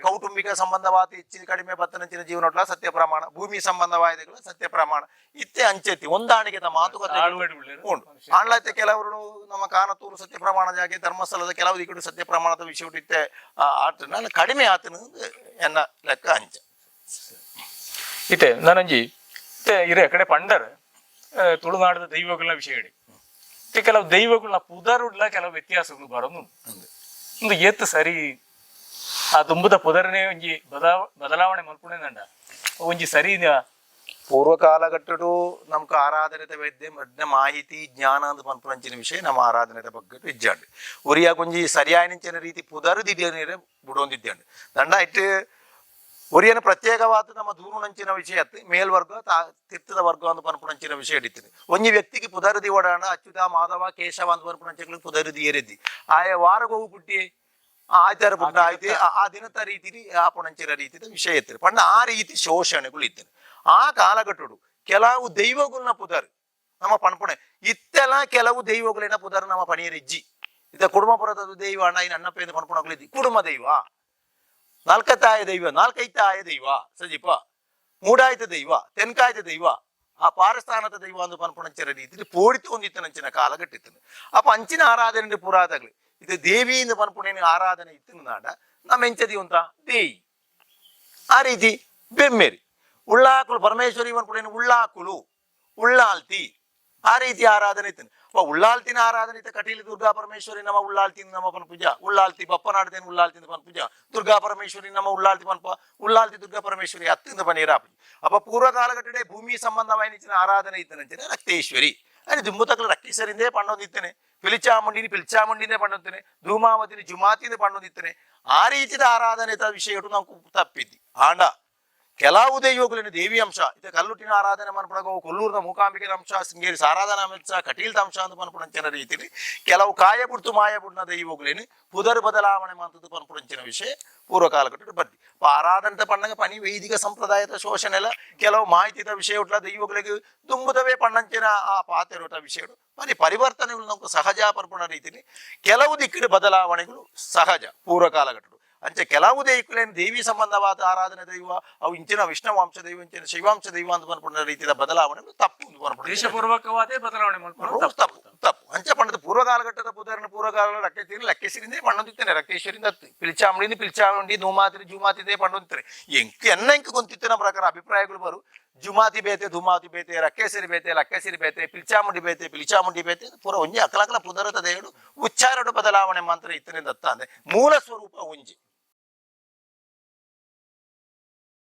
ಕೌಟುಂಬಿಕ ಸಂಬಂಧವಾದ ಹೆಚ್ಚಿನ ಕಡಿಮೆ ಬತ್ತನಂಚಿನ ಜೀವನೊಟ್ಲ ಸತ್ಯ ಪ್ರಮಾಣ ಭೂಮಿ ಸಂಬಂಧವಾದ ಸತ್ಯ ಪ್ರಮಾಣ ಇತ್ತೆ ಅಂಚೆತಿ ಹೊಂದಾಣಿಕೆದ ಮಾತುಕತೆ ಉಂಟು ಆಂಡ್ಲೈತೆ ಕೆಲವರು ನಮ್ಮ ಕಾನತೂರು ಸತ್ಯ ಪ್ರಮಾಣ ಜಾಗೆ ಧರ್ಮಸ್ಥಳದ ಕೆಲವು ಈ ಕಡೆ ಸತ್ಯ ಪ್ರಮಾಣದ ವಿಷಯ ಇತ್ತೆ ಆತನ ಕಡಿಮೆ ಆತನ ಎನ್ನ ಲೆಕ್ಕ ಅಂಚ ಇತ್ತೆ ನಾನಂಜಿ ಇತ್ತೆ ಇರೆ ಕಡೆ ಪಂಡರ್ ತುಳುನಾಡದ ದೈವಗಳ ವಿಷಯ ಹೇಳಿ ಇತ್ತೆ ಕೆಲವು ದೈವಗಳನ್ನ ಪುದರುಡ್ಲ ಕೆಲವು ವ್ಯತ್ಯಾಸಗಳು ಬರೋದು ಒಂದು ಏತ್ ಸರಿ ಆ ದುಂಬದ ಪುದರನೇ ಒಂಜಿ ಬದಲಾವಣೆ ಮಲ್ಪುಣೇನಂಡ ಒಂಜಿ ಸರಿ ಪೂರ್ವ ಕಾಲಘಟ್ಟಡು ನಮ್ಗೆ ಆರಾಧನೆದ ವೈದ್ಯ ಮಧ್ಯ ಮಾಹಿತಿ ಜ್ಞಾನ ಅಂತ ಪನ್ಪಂಚಿನ ವಿಷಯ ನಮ್ಮ ಆರಾಧನೆದ ಬಗ್ಗೆ ಇಜ್ಜಾಂಡು ಉರಿಯ ಕೊಂಜಿ ಸರಿಯಾಯಿನ ರೀತಿ ಪುದರು ದಿಢೀರ್ ಬಿಡೊಂದಿದ್ದಂಡು ದಂಡ ಇಟ್ಟು ಒರಿಯನ ಪ್ರತ್ಯೇಕವಾದ ನಮ್ಮ ದೂರುನಂಚಿನ ವಿಷಯ ಮೇಲ್ವರ್ಗ ತೀರ್ಥದ ವರ್ಗ ಅಂತ ಪನ್ಪುಣಂಚಿನ ವಿಷಯ ಹಿಡಿತದೆ ಒಂಜಿ ವ್ಯಕ್ತಿಗೆ ಪುದರುದಿ ಓಡಾಡ ಅಚ್ಯುತ ಮಾಧವ ಕೇಶವ ಅಂತ ಪನ್ಪುಣಂಚಿಗಳು ಪುದರುದಿ ಏರಿದ್ದಿ ಆಯ ವಾರಗೋವು ಪುಟ್ಟಿ ಆಚಾರ ಪುಟ್ಟ ಆಯ್ತು ಆ ದಿನದ ರೀತಿ ಆಪಣಂಚಿನ ರೀತಿಯ ವಿಷಯ ಇರ್ತದೆ ಪಂಡ ಆ ರೀತಿ ಶೋಷಣೆಗಳು ಇರ್ತದೆ ಆ ಕಾಲಘಟ್ಟಡು ಕೆಲವು ದೈವಗಳನ್ನ ಪುದರ್ ನಮ್ಮ ಪಣಪುಣೆ ಇತ್ತೆಲ್ಲ ಕೆಲವು ದೈವಗಳೇನ ಪುದರ್ ನಮ್ಮ ಪಣಿಯರಿಜ್ಜಿ ಇದ ಕುಡುಂಬಪುರದ ದೈವ ಅಣ್ಣ ಇನ್ನು ಅನ್ನಪ್ಪೇಂದು ಪಣಪುಣಗಳಿದ್ದಿ ಕುಡುಂಬ ದೈವ ನಾಲ್ಕತ್ತಾಯ ದೈವ ನಾಲ್ಕೈತಾಯ ದೈವ ಸಜಿಪ ಮೂಡಾಯ್ತ ದೈವ ತೆನ್ಕಾಯ್ತ ದೈವ ಆ ಪಾರಸ್ಥಾನದ ದೈವ ಒಂದು ಪನ್ಪುಣಂಚಿನ ರೀತಿ ಪೋಡಿತು ಒಂದಿತ್ತನಂಚಿನ ಕಾಲಘಟ್ಟಿತ್ತು ಅಪ್ಪ ಅಂಚಿನ ಆರಾಧನೆ ಪುರಾತಗಳು ಇದು ದೇವಿಯಿಂದ ಪನ್ಪುಣೇನ ಆರಾಧನೆ ಇತ್ತು ನಾಡ ನಮ್ಮ ಎಂಚದಿ ಅಂತ ದೇಯಿ ಆ ರೀತಿ ಬೆಮ್ಮೇರಿ ಉಳ್ಳಾಕುಲು ಪರಮೇಶ್ವರಿ ಪನ್ಪುಣೇನ ಉಳ್ಳಾಕುಲು ಉಳ್ಳಾಲ್ತಿ ಆ ರೀತಿ ಆರಾಧನೆ ಇತ್ತು ಉಳ್ಳಾಲ್ತಿನ ಆರಾಧನೆ ಇತ್ತು ಕಟೀಲಿ ದುರ್ಗಾ ಪರಮೇಶ್ವರಿ ನಮ್ಮ ಉಳ್ಳಾಲ್ತಿ ನಮ್ಮ ಪನ್ ಪೂಜ ಉಳ್ಳಾಲ್ತಿ ಬಪ್ಪನಾಡ್ತೇನೆ ಉಳ್ಳಾಲ್ತಿ ಪನ್ ಪೂಜ ದುರ್ಗಾ ಪರಮೇಶ್ವರಿ ನಮ್ಮ ಉಳ್ಳಾಲ್ತಿ ಪನ್ಪ ಉಳ್ಳಾಲ್ತಿ ದುರ್ಗಾ ಪರಮೇಶ್ವರಿ ಅತ್ತಿಂದ ಪನೀರಾಪಿ ಅಪ್ಪ ಪೂರ್ವ ಕಾಲಘಟ್ಟಡೆ ಭೂಮಿ ಸಂಬಂಧವಾಯಿನ ಆರಾಧನೆ ಇತ್ತನಂಚನೆ ರಕ್ತೇಶ್ವರಿ అని దుమ్ముతకులు రక్కేసరిందే పండొందిత్తనే పిలిచాముండినే పండొందిత్తనే ಧೂಮಾವತಿನಿ ಜುಮಾತಿನೇ పండొಂದಿತ್ತನೆ ಆ ರೀತಿಯ ಆರಾಧನೆ ವಿಷಯ ನಾವು ತಪ್ಪಿದ್ದಿ ಆಂಡ ಕೆಲವು ದೈವಗಳೇನು ದೇವಿ ಅಂಶ ಇದು ಕಲ್ಲುಟ್ಟಿನ ಆರಾಧನೆ ಮನ್ಪಡಗೋ ಕೊಲ್ಲೂರಿನ ಮೂಕಾಂಬಿಕೆನ ಅಂಶ ಶೃಂಗೇರಿ ಸಾರಾಧನಾ ಅಂಶ ಕಟೀಲ್ದ ಅಂಶ ಅಂತ ಪನ್ಪುಣಂಚಿನ ರೀತಿಯಲ್ಲಿ ಕೆಲವು ಕಾಯಬುಡ್ತು ಮಾಯಬುಡ್ನ ದೈವಗಳೇನು ಪುದರ್ ಬದಲಾವಣೆ ಮಂತದ್ದು ಪನ್ಪುಣಂಚಿನ ವಿಷಯ ಪೂರ್ವ ಕಾಲಘಟ್ಟದ ಬರ್ದಿ ಆರಾಧನೆ ಪಣ್ಣಗ ಪನಿ ವೈದಿಕ ಸಂಪ್ರದಾಯದ ಶೋಷಣೆಲ್ಲ ಕೆಲವು ಮಾಹಿತಿದ ವಿಷಯ ಉಟ್ಲ ದೈವಗಳಿಗೆ ದುಂಬುದವೇ ಪಣ್ಣಂಚಿನ ಆ ಪಾತೆರೋಟ ವಿಷಯಗಳು ಪನಿ ಪರಿವರ್ತನೆಗಳು ನಮ್ಗೆ ಸಹಜ ಪನ್ಪುಣ ರೀತಿಯಲ್ಲಿ ಕೆಲವು ದಿಕ್ಕಿನ ಬದಲಾವಣೆಗಳು ಸಹಜ ಪೂರ್ವ ಕಾಲಘಟ್ಟಗಳು ಅಂಚೆ ಕೆಲವು ದೈವಗಳೇನು ದೇವಿ ಸಂಬಂಧವಾದ ಆರಾಧನೆ ದೈವ ಅವು ಇಂಚಿನ ವಿಷ್ಣುವಾಂಶ ದೈವ ಇಂಚಿನ ಶೈವಾಂಶ ದೈವ ಅಂತ ಪನ್ಪುಣ ರೀತಿಯ ಬದಲಾವಣೆಗಳು ತಪ್ಪು ದೇಶಪೂರ್ವಕವಾದೇ ಬದಲಾವಣೆ ತಪ್ಪು ಅಂಚೆ ಪಂಡದ ಪೂರ್ವ ಕಾಲಘಟ್ಟದ ಪುದರ್ನ ಪೂರ್ವ ಕಾಲ ಲಕ್ಕೆಸಿರಿಂದೇ ಪಣ್ಣೊಂದಿತ್ತೇನೆ ರಕ್ತೇಶ್ವರಿಂದ ಪಿಲಿಚಾಮುಂಡಿ ಧೂಮಾತಿ ಜುಮಾತಿದೇ ಪಣ್ಣೊಂದಿತ್ತೇನೆ ಎಂಕ ಗೊಂತಿತ್ತಿನ ಪ್ರಕಾರ ಅಭಿಪ್ರಾಯಗಳು ಬರು ಜುಮಾತಿ ಬೇತೆ ಧೂಮಾತಿ ಬೇತೆ ರಕ್ಕೆಸಿರಿ ಬೇತೆ ಲಕ್ಕೆಸಿರಿ ಬೇತೆ ಪಿಲಿಚಾಮುಂಡಿ ಬೇತೆ ಪೂರ ಒಂಜಿ ಅಕಲಕಲ ಪುದರದ ದೇವರು ಉಚ್ಚಾರಡು ಬದಲಾವಣೆ ಮಾತ್ರ ಇತ್ತನೆ ದತ್ತ ಅಂದ್ರೆ ಮೂಲ ಸ್ವರೂಪ ಒಂಜಿ